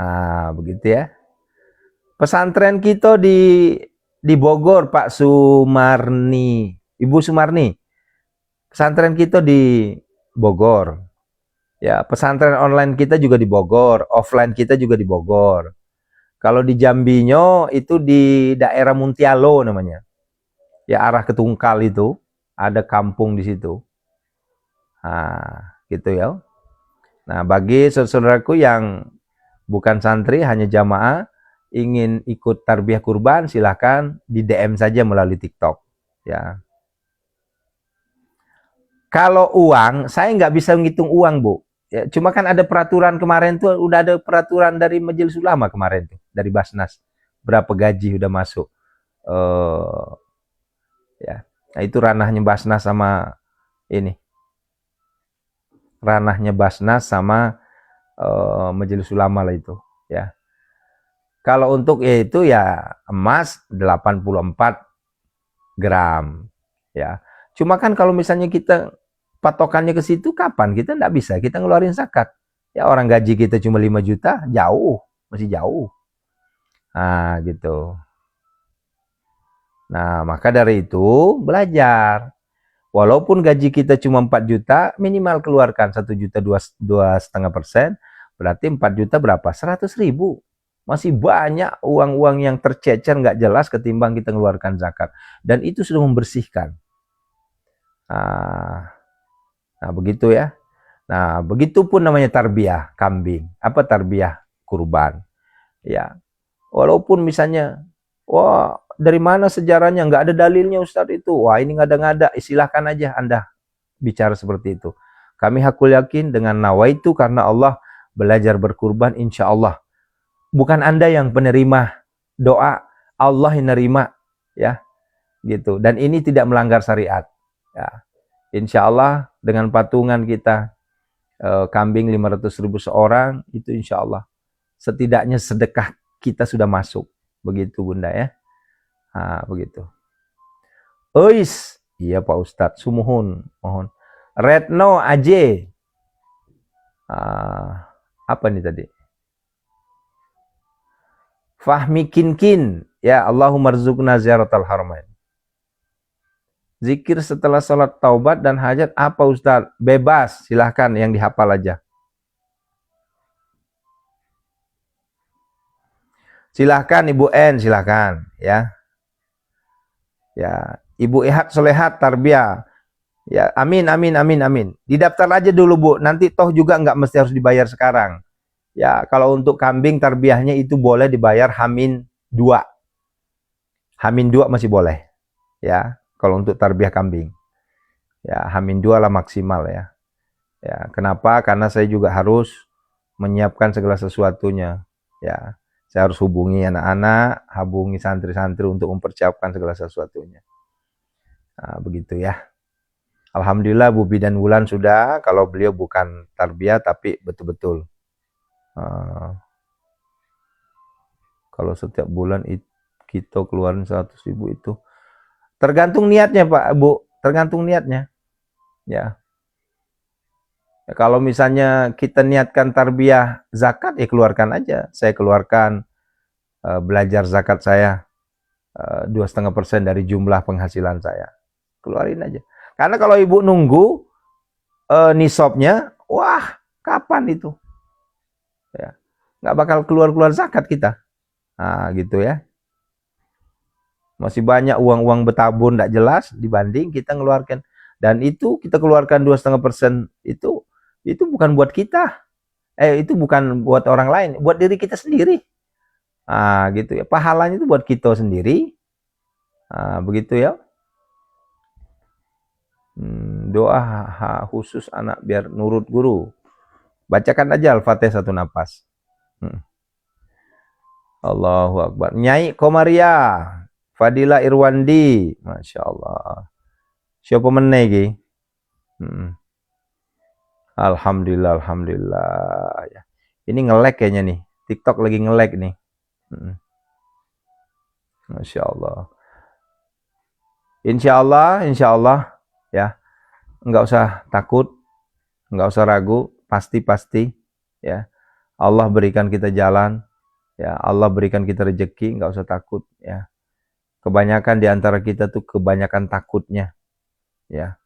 Nah, begitu ya. Pesantren kita di Bogor, Pak Sumarni. Ibu Sumarni. Pesantren kita di Bogor. Ya, pesantren online kita juga di Bogor, offline kita juga di Bogor. Kalau di Jambinyo itu di daerah Muntialo namanya. Ya, arah ke Tungkal itu ada kampung di situ. Nah, gitu ya. Nah, bagi saudaraku yang bukan santri, hanya jamaah, ingin ikut tarbiyah kurban, silahkan di DM saja melalui TikTok. Ya. Kalau uang, saya nggak bisa menghitung uang, Bu. Ya, cuma kan ada peraturan kemarin tuh, udah ada peraturan dari Majelis Ulama kemarin tuh, dari Basnas. Berapa gaji udah masuk. Ya. Nah, itu ranahnya Basnas sama ini. Ranahnya Basnas sama Majelis Ulama lah itu, ya. Kalau untuk itu ya emas 84 gram, ya. Cuma kan kalau misalnya kita patokannya ke situ kapan? Kita nggak bisa, kita ngeluarin zakat. Ya orang gaji kita cuma 5 juta, jauh, masih jauh. Nah, gitu. Nah, maka dari itu belajar. Walaupun gaji kita cuma 4 juta, minimal keluarkan 1 juta 2,5%, berarti 4 juta berapa? 100 ribu. Masih banyak uang-uang yang tercecer nggak jelas ketimbang kita mengeluarkan zakat. Dan itu sudah membersihkan. Nah, begitu ya. Nah, begitupun namanya tarbiyah kambing. Apa tarbiyah kurban? Ya, walaupun misalnya, wah dari mana sejarahnya? Nggak ada dalilnya Ustadz itu. Wah ini ngada-ngada. Silahkan aja Anda bicara seperti itu. Kami hakul yakin dengan nawaitu karena Allah belajar berkurban insya Allah. Bukan Anda yang penerima doa, Allah yang nerima, ya, gitu. Dan ini tidak melanggar syariat. Ya. Insya Allah dengan patungan kita kambing 500 ribu seorang itu insya Allah setidaknya sedekah kita sudah masuk. Begitu Bunda ya. Nah, begitu. Ois, iya Pak Ustadz, sumuhun, mohon. Retno Aje. Apa nih tadi? Fahmi Kinkin, ya Allahumma rzuqna ziyaratal haramain. Zikir setelah sholat taubat dan hajat apa Ustadz? Bebas, silahkan yang dihafal aja. Silahkan Ibu N, silahkan ya. Ya, Ibu Ehat Solehat Tarbiyah. Ya, amin, amin, amin, amin. Didaftar aja dulu Bu, nanti toh juga nggak mesti harus dibayar sekarang. Ya, kalau untuk kambing tarbiyahnya itu boleh dibayar Hamin 2. Hamin 2 masih boleh. Ya, kalau untuk tarbiyah kambing. Ya, Hamin 2 lah maksimal ya. Ya, kenapa? Karena saya juga harus menyiapkan segala sesuatunya. Ya, saya harus hubungi anak-anak, hubungi santri-santri untuk mempersiapkan segala sesuatunya. Nah, begitu ya. Alhamdulillah Bu Bidan Wulan sudah, kalau beliau bukan tarbiyah tapi betul-betul. Kalau setiap bulan kita keluarin 100 ribu itu tergantung niatnya Pak Bu, tergantung niatnya ya. Kalau misalnya kita niatkan tarbiyah zakat ya keluarkan aja. Saya keluarkan belajar zakat saya 2,5% dari jumlah penghasilan saya, keluarin aja. Karena kalau ibu nunggu nisabnya, wah kapan itu ya, nggak bakal keluar zakat kita. Nah, gitu ya. Masih banyak uang-uang bertabur tidak jelas dibanding kita ngeluarkan. Dan itu kita keluarkan 2,5% itu bukan buat kita. Itu bukan buat orang lain, buat diri kita sendiri. Nah, gitu ya. Pahalanya itu buat kita sendiri. Nah, begitu ya. Doa khusus anak biar nurut guru. Bacakan aja Al-Fatihah satu napas. Allahu Akbar. Nyai Komaria, Fadila Irwandi, Masya Allah. Siapa meneh iki? Alhamdulillah, alhamdulillah. Ya. Ini nge-lag kayaknya nih. TikTok lagi nge-lag nih. Masya Allah. Insya Allah, ya. Enggak usah takut, enggak usah ragu, pasti, ya. Allah berikan kita jalan. Ya, Allah berikan kita rezeki, nggak usah takut ya. Kebanyakan di antara kita tuh kebanyakan takutnya. Ya.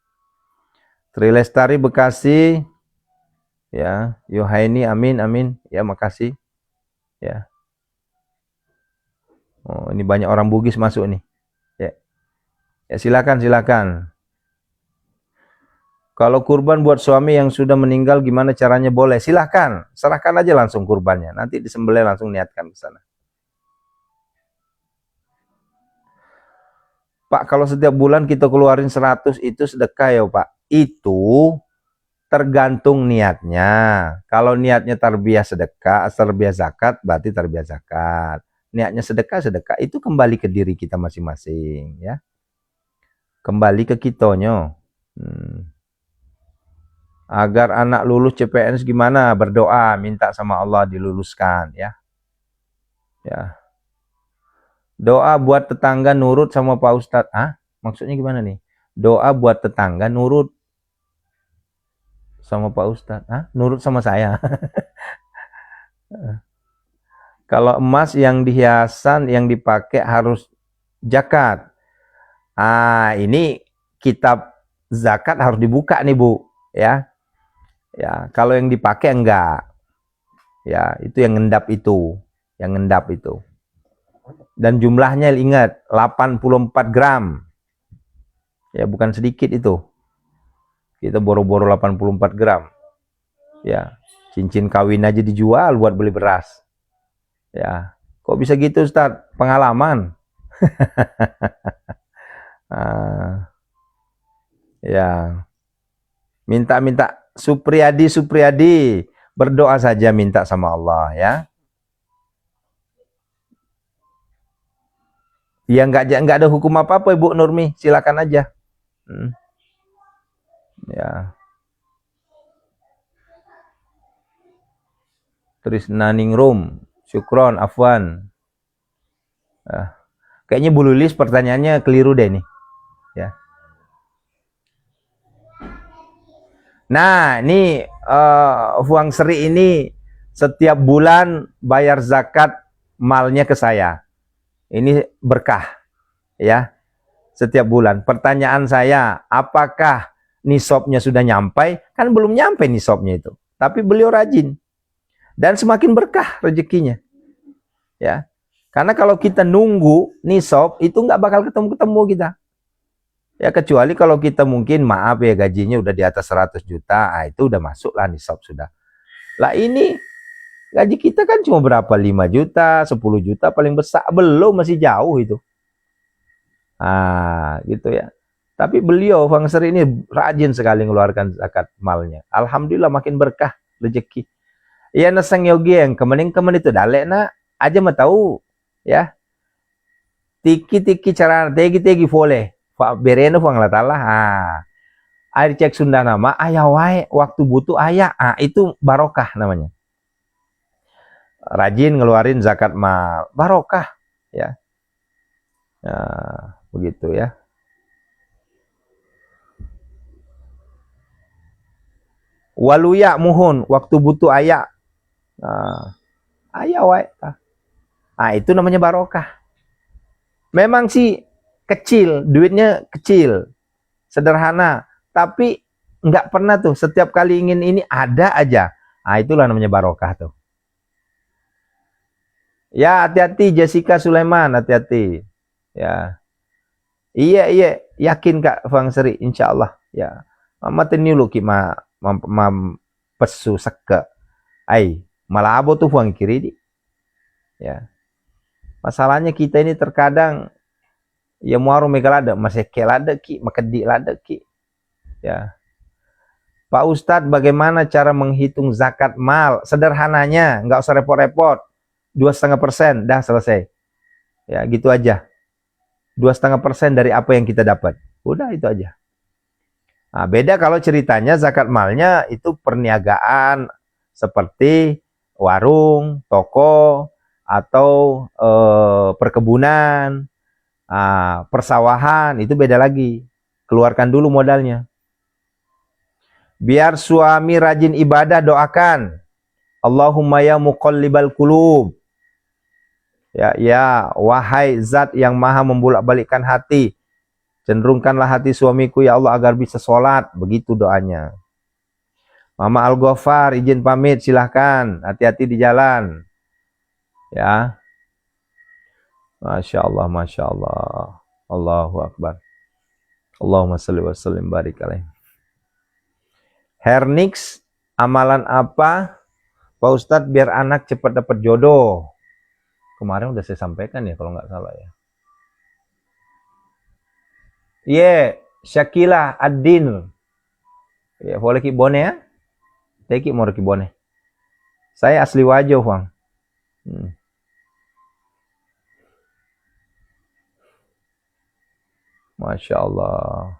Trilestari Bekasi. Ya, Yohaini amin amin. Ya, makasih. Ya. Oh, ini banyak orang Bugis masuk nih. Ya. Ya, silakan. Kalau kurban buat suami yang sudah meninggal gimana caranya? Boleh, silahkan. Serahkan aja langsung kurbannya. Nanti disembelih langsung niatkan ke sana. Pak, kalau setiap bulan kita keluarin 100 itu sedekah ya Pak? Itu tergantung niatnya. Kalau niatnya tarbiyah sedekah, tarbiyah zakat, berarti tarbiyah zakat. Niatnya sedekah itu kembali ke diri kita masing-masing ya. Kembali ke kitanya. Agar anak lulus CPNS gimana? Berdoa, minta sama Allah diluluskan ya. Ya. Doa buat tetangga nurut sama Pak Ustadz. Maksudnya gimana nih? Doa buat tetangga nurut. sama Pak Ustadz. Hah? Nurut sama saya. Kalau emas yang dihiasan yang dipakai harus zakat. Ini kitab zakat harus dibuka nih Bu, ya. Ya, kalau yang dipakai enggak. Ya, itu yang ngendap itu, Dan jumlahnya ingat 84 gram. Ya, bukan sedikit itu. Kita boro-boro 84 gram. Ya, cincin kawin aja dijual buat beli beras. Ya, kok bisa gitu Ustaz? Pengalaman. Ya, minta Supriyadi, berdoa saja, minta sama Allah ya. Ya nggak ada hukum apa-apa Ibu Nurmi, silakan aja. Ya. Trisna Ningrum, syukron, afwan. Kayaknya Bu Lilis pertanyaannya keliru deh nih. Ya. Nah, ini Fuang Sri ini setiap bulan bayar zakat malnya ke saya. Ini berkah, ya. Setiap bulan. Pertanyaan saya, apakah nisabnya sudah nyampai? Kan belum nyampe nisabnya itu. Tapi beliau rajin. Dan semakin berkah rezekinya. Ya. Karena kalau kita nunggu nisab, itu nggak bakal ketemu-ketemu kita. Ya, kecuali kalau kita mungkin, maaf ya, gajinya udah di atas 100 juta, itu udah masuk lah nisab sudah. Lah ini, gaji kita kan cuma berapa? 5 juta, 10 juta paling besar. Belum, masih jauh itu. Gitu ya. Tapi beliau, Fuang Sri ini rajin sekali mengeluarkan zakat malnya. Alhamdulillah makin berkah rezeki. Iya nasang yogi yang kemening itu dalek nak aja mah tahu ya. Tiki cara tegi boleh. Pak bereno Fuang Allah Taala. Air cek Sunda nama ayah wae waktu butuh ayah. Itu barokah namanya. Rajin ngeluarin zakat mal, barokah ya. Nah, begitu ya. Waluya muhun waktu butuh ayah. Ayah wae. Itu namanya barokah. Memang sih kecil, duitnya kecil, sederhana, tapi nggak pernah tuh setiap kali ingin ini ada aja. Itulah namanya barokah tuh. Ya, hati-hati Jessica Sulaiman, hati-hati. Ya. Iya, yakin Kak Fuang Sri, insyaallah. Ya. Mama teniulu ki pesu seke. Malabo tuh Fuang kiri di. Ya. Masalahnya kita ini terkadang ya muaru megalada, masekelada ki, makedi lada ki. Ya. Pak Ustadz, bagaimana cara menghitung zakat mal? Sederhananya, nggak usah repot-repot. 2,5% dah selesai. Ya, gitu aja. 2,5% dari apa yang kita dapat. Udah itu aja. Beda kalau ceritanya zakat malnya itu perniagaan seperti warung, toko, atau perkebunan, persawahan, itu beda lagi. Keluarkan dulu modalnya. Biar suami rajin ibadah, doakan. Allahumma ya muqallibal qulub. Ya, wahai zat yang maha membolak-balikkan hati, cenderungkanlah hati suamiku ya Allah agar bisa sholat. Begitu doanya. Mama Al-Ghafar izin pamit, silahkan. Hati-hati di jalan. Ya. Masya Allah, Masya Allah. Allahu Akbar. Allahumma salli wa sallim barik alaih. Hernix, amalan apa Pak Ustadz biar anak cepat dapat jodoh? Kemarin udah saya sampaikan ya kalau nggak salah ya. Syakila Ad-Din. Ya, boleh ki bone ya? Teki mau ki bone. Saya asli Wajo, Bang. Masya Allah.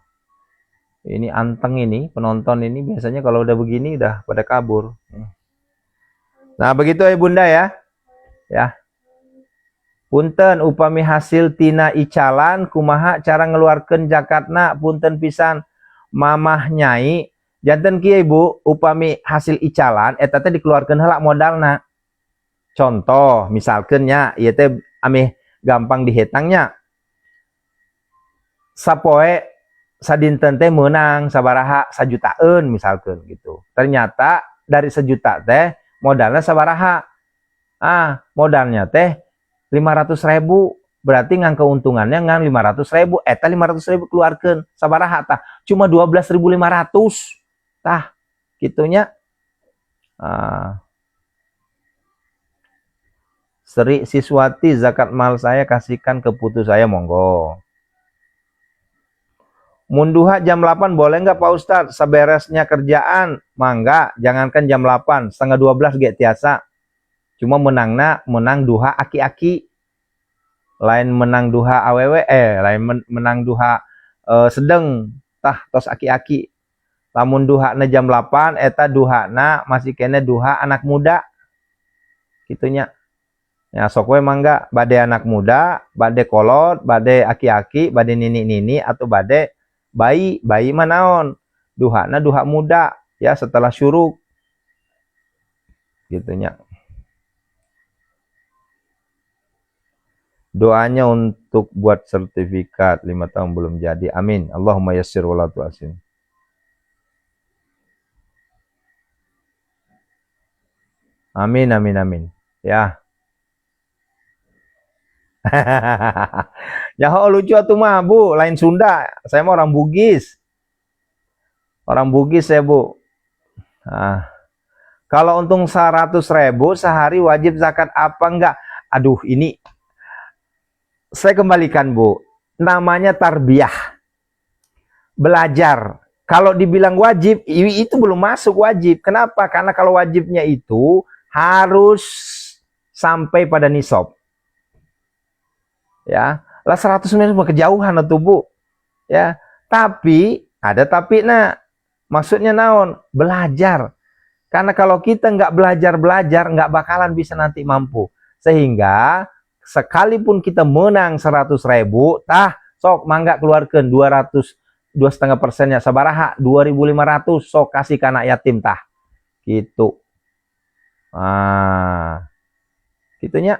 Ini anteng ini, penonton ini biasanya kalau udah begini udah pada kabur. Nah, begitu ya Bunda ya. Ya. Punten upami hasil tina icalan kumaha cara ngeluarkan zakatna punten pisan mamah nyai Janten kieu Ibu, upami hasil icalan eta teh dikeluarkeun heula modalna. Contoh misalkeun nya ieu teh ameh gampang dihitangnya. Sapoe sadinten teh meunang sabaraha sajutaan misalkeun gitu. Ternyata dari sejuta teh modalnya sabaraha? Modalnya teh 500.000, berarti ngan keuntungannya ngan 500.000, eta 500.000 keluarkeun sabaraha tah? Cuma 12.500 tah gitunya. Sri Siswati, zakat mal saya kasihkan ke putu saya, monggo. Munduha jam 8 boleh nggak Pak Ustadz? Seberesnya kerjaan, mangga, jangankan jam 8, setengah 12 ge tiasa. Cuma menang duha aki-aki. Lain menang duha awewe, lain menang duha sedeng, tah tos aki-aki. Lamun duha na jam 8, eta duha na masih kene duha anak muda. Gitunya. Ya sok we mangga, bade anak muda, bade kolot, bade aki-aki, bade nini-nini, atau bade bayi mah naon? Duhana duha muda, ya setelah syuruk. Gitunya. Doanya untuk buat sertifikat 5 tahun belum jadi. Amin. Allahumma yassir wa la tu'assir. Amin, amin, amin. Ya. Ya lucu atuh mah Bu, lain Sunda. Saya mah orang Bugis. Orang Bugis ya Bu. Kalau untung 100.000 sehari wajib zakat apa enggak? Aduh, ini saya kembalikan Bu. Namanya tarbiyah. Belajar. Kalau dibilang wajib, itu belum masuk wajib. Kenapa? Karena kalau wajibnya itu harus sampai pada nisab. Ya, lah 100 meter kejauhan atau Bu. Ya, tapi ada tapi maksudnya naon? Belajar. Karena kalau kita nggak belajar, nggak bakalan bisa nanti mampu. Sehingga sekalipun kita menang 100.000, tah sok mangga keluarkan 2,5%-nya sabaraha 2.500, sok kasih ke anak yatim tah. Gitu. Gitunya.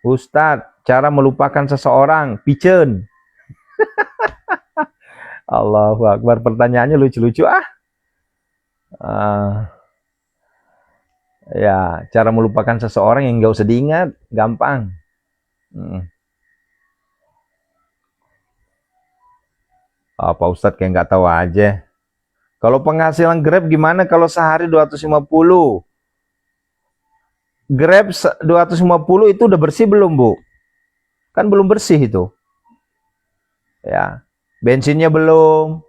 Ustadz, cara melupakan seseorang, piceun. Allahu Akbar, pertanyaannya lucu-lucu ya, cara melupakan seseorang yang nggak usah diingat, gampang. Pak Ustadz kayak nggak tahu aja. Kalau penghasilan Grab gimana kalau sehari 250? Grab 250 itu udah bersih belum Bu? Kan belum bersih itu. Ya, bensinnya belum.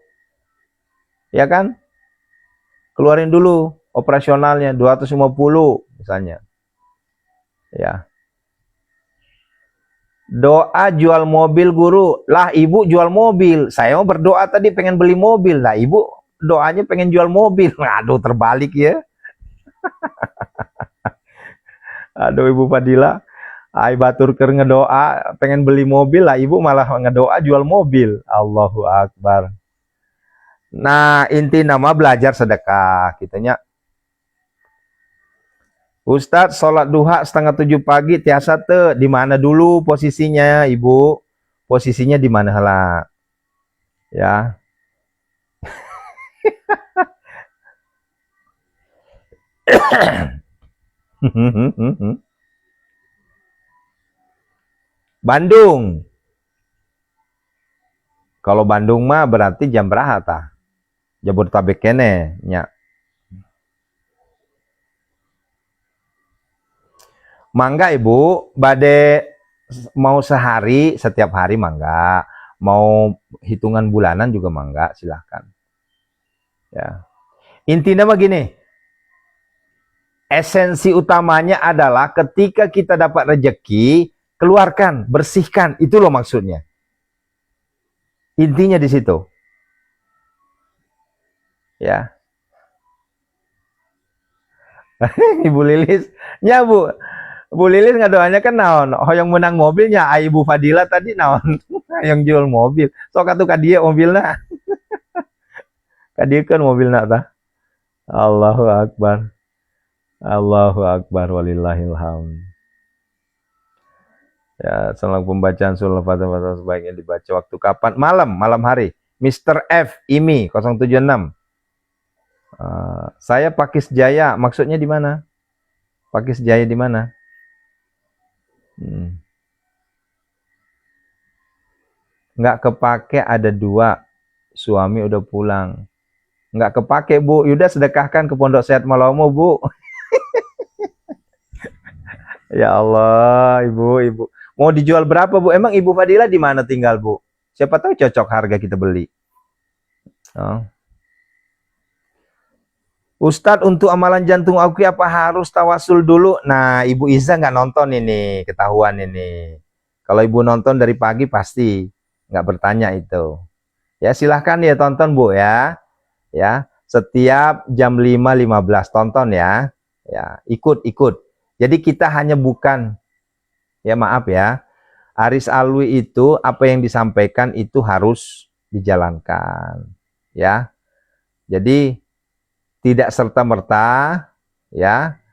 Ya kan? Keluarin dulu operasionalnya 250 misalnya. Ya. Doa jual mobil guru. Lah Ibu jual mobil. Saya mau berdoa tadi pengen beli mobil. Lah Ibu doanya pengen jual mobil. Aduh, terbalik ya. Aduh Ibu Fadila. Batur keur ngedoa pengen beli mobil, lah Ibu malah ngedoa jual mobil. Allahu Akbar. Nah, inti nama belajar sedekah gitunya. Ustadz, sholat duha 6:30 pagi tiasa teu, di mana dulu posisinya Ibu? Posisinya di mana lah? Ya. Bandung. Kalau Bandung mah berarti jam berapa tah? Jabodetabek kene nya. Mangga Ibu, bade mau sehari, setiap hari mangga. Mau hitungan bulanan juga mangga, silahkan. Ya. Intinya mah gini. Esensi utamanya adalah ketika kita dapat rezeki, keluarkan, bersihkan, itu loh maksudnya. Intinya di situ. Ya. Ibu Lilis, ya Bu, Bu Lilis ngadoanya kan naon, yang menang mobilnya Ibu Fadila tadi naon, yang jual mobil. Sok atuh ka dieu mobilna. Ka dieu kan mobilna tah. Allahu Akbar. Allahu Akbar walillahil hamd. Ya, selang pembacaan surah Fatihah sebaiknya dibaca waktu kapan? Malam hari. Mr. F, IMI 076. Saya Pakis Jaya, maksudnya di mana? Pakis Jaya di mana? Nggak kepake ada 2, suami udah pulang. Nggak kepake Bu, yaudah sedekahkan ke Pondok Sehat Malomo Bu. Ya Allah, ibu. Mau dijual berapa Bu? Emang Ibu Fadila di mana tinggal Bu? Siapa tahu cocok harga kita beli. Oh. Ustadz, untuk amalan jantung aku apa harus tawasul dulu? Nah, Ibu Iza nggak nonton ini, ketahuan ini. Kalau Ibu nonton dari pagi pasti nggak bertanya itu. Ya silahkan ya tonton Bu ya. Ya, setiap jam 5.15 tonton ya. Ya, ikut. Jadi kita hanya bukan, ya maaf ya, Aris Alwi itu apa yang disampaikan itu harus dijalankan. Ya, jadi tidak serta-merta ya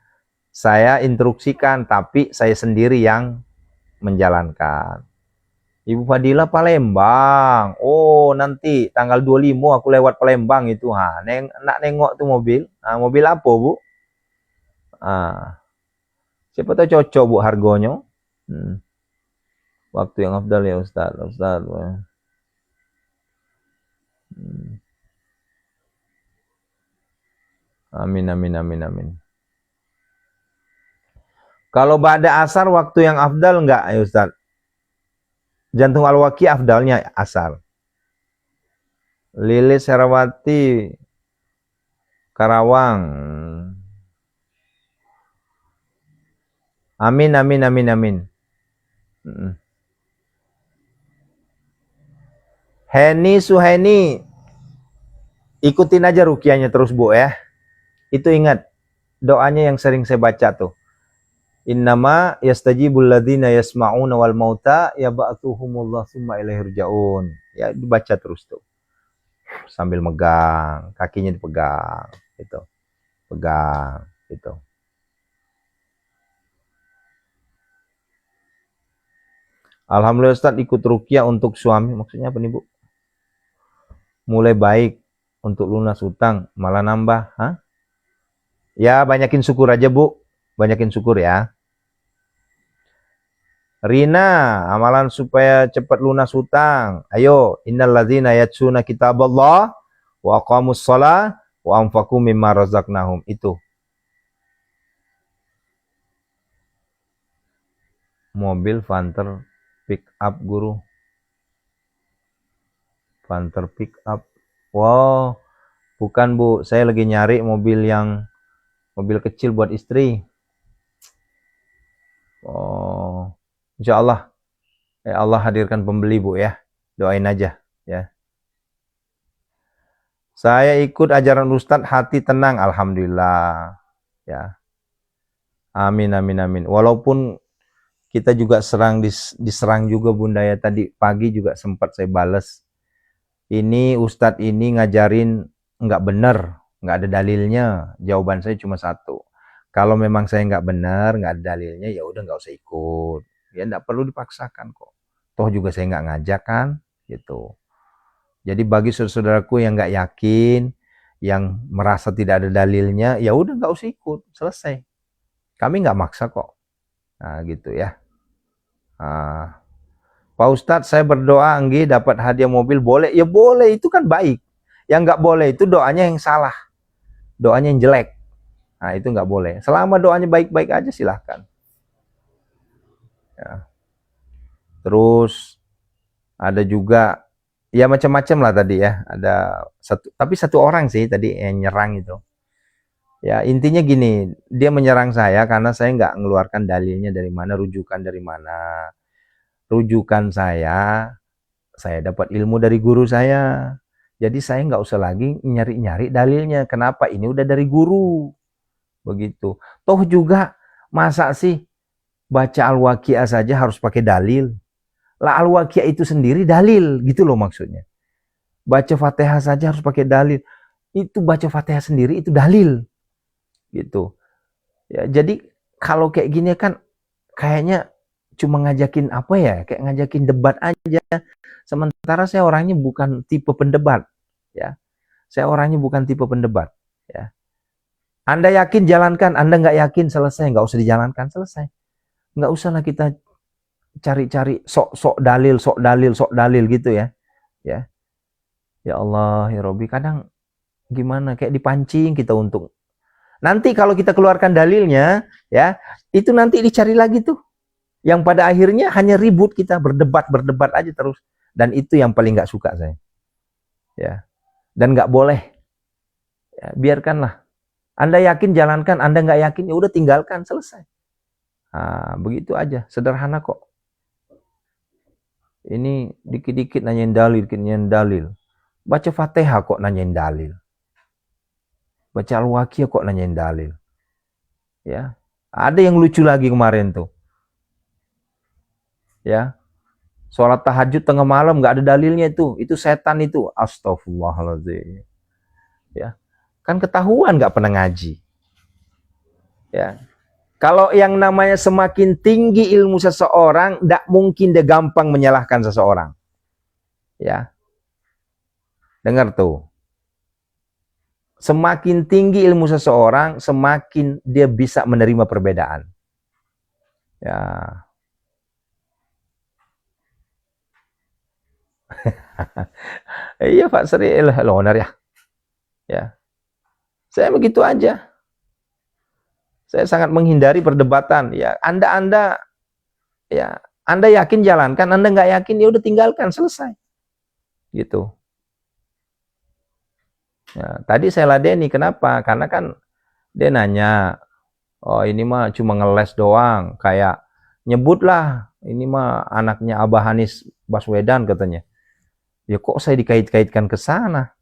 saya instruksikan, tapi saya sendiri yang menjalankan. Ibu Fadila Palembang. Oh, nanti tanggal 25 aku lewat Palembang itu. Nak nengok tuh mobil. Mobil apa, Bu? Siapa tahu cocok Bu harganya. Waktu yang afdal ya Ustaz. Amin. Kalau ba'da asar waktu yang afdal enggak ya Ustaz? Jantung al-waqi afdalnya asar. Lilis Herawati Karawang. Amin. Heni Suheni, ikutin aja rukiahnya terus Bu ya. Itu ingat doanya yang sering saya baca tuh. Innama yastajibul ladzina yasma'una wal mauta yab'atsuhumullah tsumma ilaihi yurja'un. Ya dibaca terus tuh. Sambil megang, kakinya dipegang gitu. Pegang gitu. Alhamdulillah Ustaz ikut ruqyah untuk suami. Maksudnya apa nih Bu? Mulai baik untuk lunas hutang, malah nambah. Ya banyakin syukur aja Bu. Banyakin syukur ya. Rina, amalan supaya cepat lunas hutang. Ayo, innal ladzina yatsuna kitaballah wa aqamus shalah wa anfaqu mimma razaqnahum. Itu. Mobil Vanter pick up guru. Vanter pick up. Wow, bukan Bu, saya lagi nyari mobil kecil buat istri. Oh, insya Allah. Ya Allah hadirkan pembeli Bu ya. Doain aja ya. Saya ikut ajaran Ustadz, hati tenang, alhamdulillah. Ya. Amin. Walaupun kita juga diserang juga Bunda ya, tadi pagi juga sempat saya bales. Ini Ustadz ini ngajarin nggak bener, nggak ada dalilnya. Jawaban saya cuma satu. Kalau memang saya nggak bener, nggak ada dalilnya, ya udah nggak usah ikut. Ya nggak perlu dipaksakan kok. Toh juga saya nggak ngajak kan, gitu. Jadi bagi saudaraku yang nggak yakin, yang merasa tidak ada dalilnya, ya udah nggak usah ikut, selesai. Kami nggak maksa kok. Nah gitu ya. Pak Ustadz, saya berdoa Anggi dapat hadiah mobil, boleh? Ya boleh, itu kan baik. Yang nggak boleh itu doanya yang salah, doanya yang jelek. Nah itu nggak boleh. Selama doanya baik-baik aja silahkan. Ya. Terus ada juga ya macam-macam lah tadi ya. Ada tapi satu orang sih tadi yang nyerang itu. Ya intinya gini, dia menyerang saya karena saya nggak mengeluarkan dalilnya dari mana, rujukan dari mana. Rujukan saya dapat ilmu dari guru saya. Jadi saya nggak usah lagi nyari-nyari dalilnya. Kenapa? Ini udah dari guru. Begitu. Toh juga masa sih Baca Al-Waqiah saja harus pakai dalil. Lah Al-Waqiah itu sendiri dalil, gitu loh maksudnya. Baca Fatihah saja harus pakai dalil. Itu baca Fatihah sendiri itu dalil. Gitu. Ya, jadi kalau kayak gini kan kayaknya cuma ngajakin apa ya? Kayak ngajakin debat aja. Sementara saya orangnya bukan tipe pendebat, ya. Saya orangnya bukan tipe pendebat, ya. Anda yakin jalankan, Anda nggak yakin selesai, nggak usah dijalankan, selesai. Nggak usahlah kita cari-cari sok dalil, sok dalil gitu ya. Ya. Ya Allah, ya Robi, kadang gimana kayak dipancing kita untuk nanti kalau kita keluarkan dalilnya, ya, itu nanti dicari lagi tuh. Yang pada akhirnya hanya ribut kita, berdebat aja terus. Dan itu yang paling nggak suka saya. Ya. Dan nggak boleh. Ya, biarkanlah. Anda yakin jalankan, Anda nggak yakin ya udah tinggalkan, selesai. Nah, begitu aja, sederhana kok. Ini dikit-dikit nanyain dalil, Baca Fatihah kok nanyain dalil. Baca Al-Waqiah kok nanyain dalil. Ya. Ada yang lucu lagi kemarin tuh. Ya. Sholat tahajud tengah malam nggak ada dalilnya itu setan itu. Astagfirullahaladzim. Ya. Kan ketahuan nggak pernah ngaji. Ya. Kalau yang namanya semakin tinggi ilmu seseorang, tidak mungkin dia gampang menyalahkan seseorang. Ya. Dengar tuh. Semakin tinggi ilmu seseorang, semakin dia bisa menerima perbedaan. Ya. Iya Pak Sri, loner ya. Ya. Saya begitu aja. Saya sangat menghindari perdebatan. Ya, Anda yakin jalankan, Anda nggak yakin ya udah tinggalkan, selesai. Gitu. Ya, tadi saya ladeni, kenapa? Karena kan dia nanya, oh ini mah cuma ngeles doang, kayak nyebutlah ini mah anaknya Abah Anies Baswedan katanya. Ya kok saya dikait-kaitkan ke sana?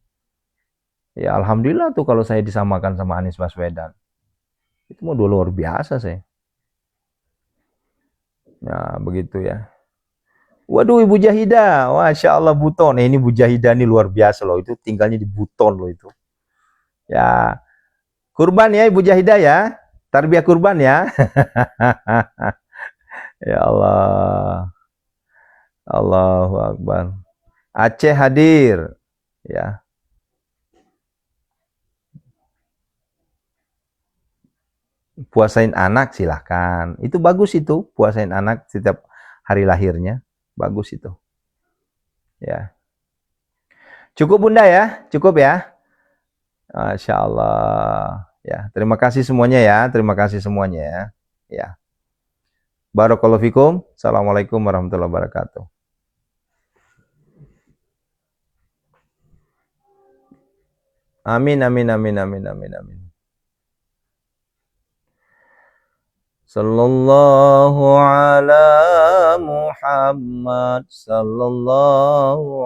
Ya alhamdulillah tuh kalau saya disamakan sama Anies Baswedan. Itu mah luar biasa saya. Ya begitu ya. Waduh Ibu Jahidah, Masya Allah Buton. Ini Ibu Jahidah ini luar biasa loh, itu tinggalnya di Buton loh itu. Ya, kurban ya Ibu Jahidah ya, tarbiyah kurban ya. Ya Allah, Allahu Akbar. Aceh hadir, ya. Puasain anak silahkan, itu bagus itu, puasain anak setiap hari lahirnya, bagus itu. Ya, cukup Bunda ya, cukup ya. Masya Allah. Ya, terima kasih semuanya ya, terima kasih semuanya ya. Ya. Barakallahu fikum. Assalamualaikum warahmatullahi wabarakatuh. Amin, amin, amin, amin, amin, amin. Sallallahu ala Muhammad sallallahu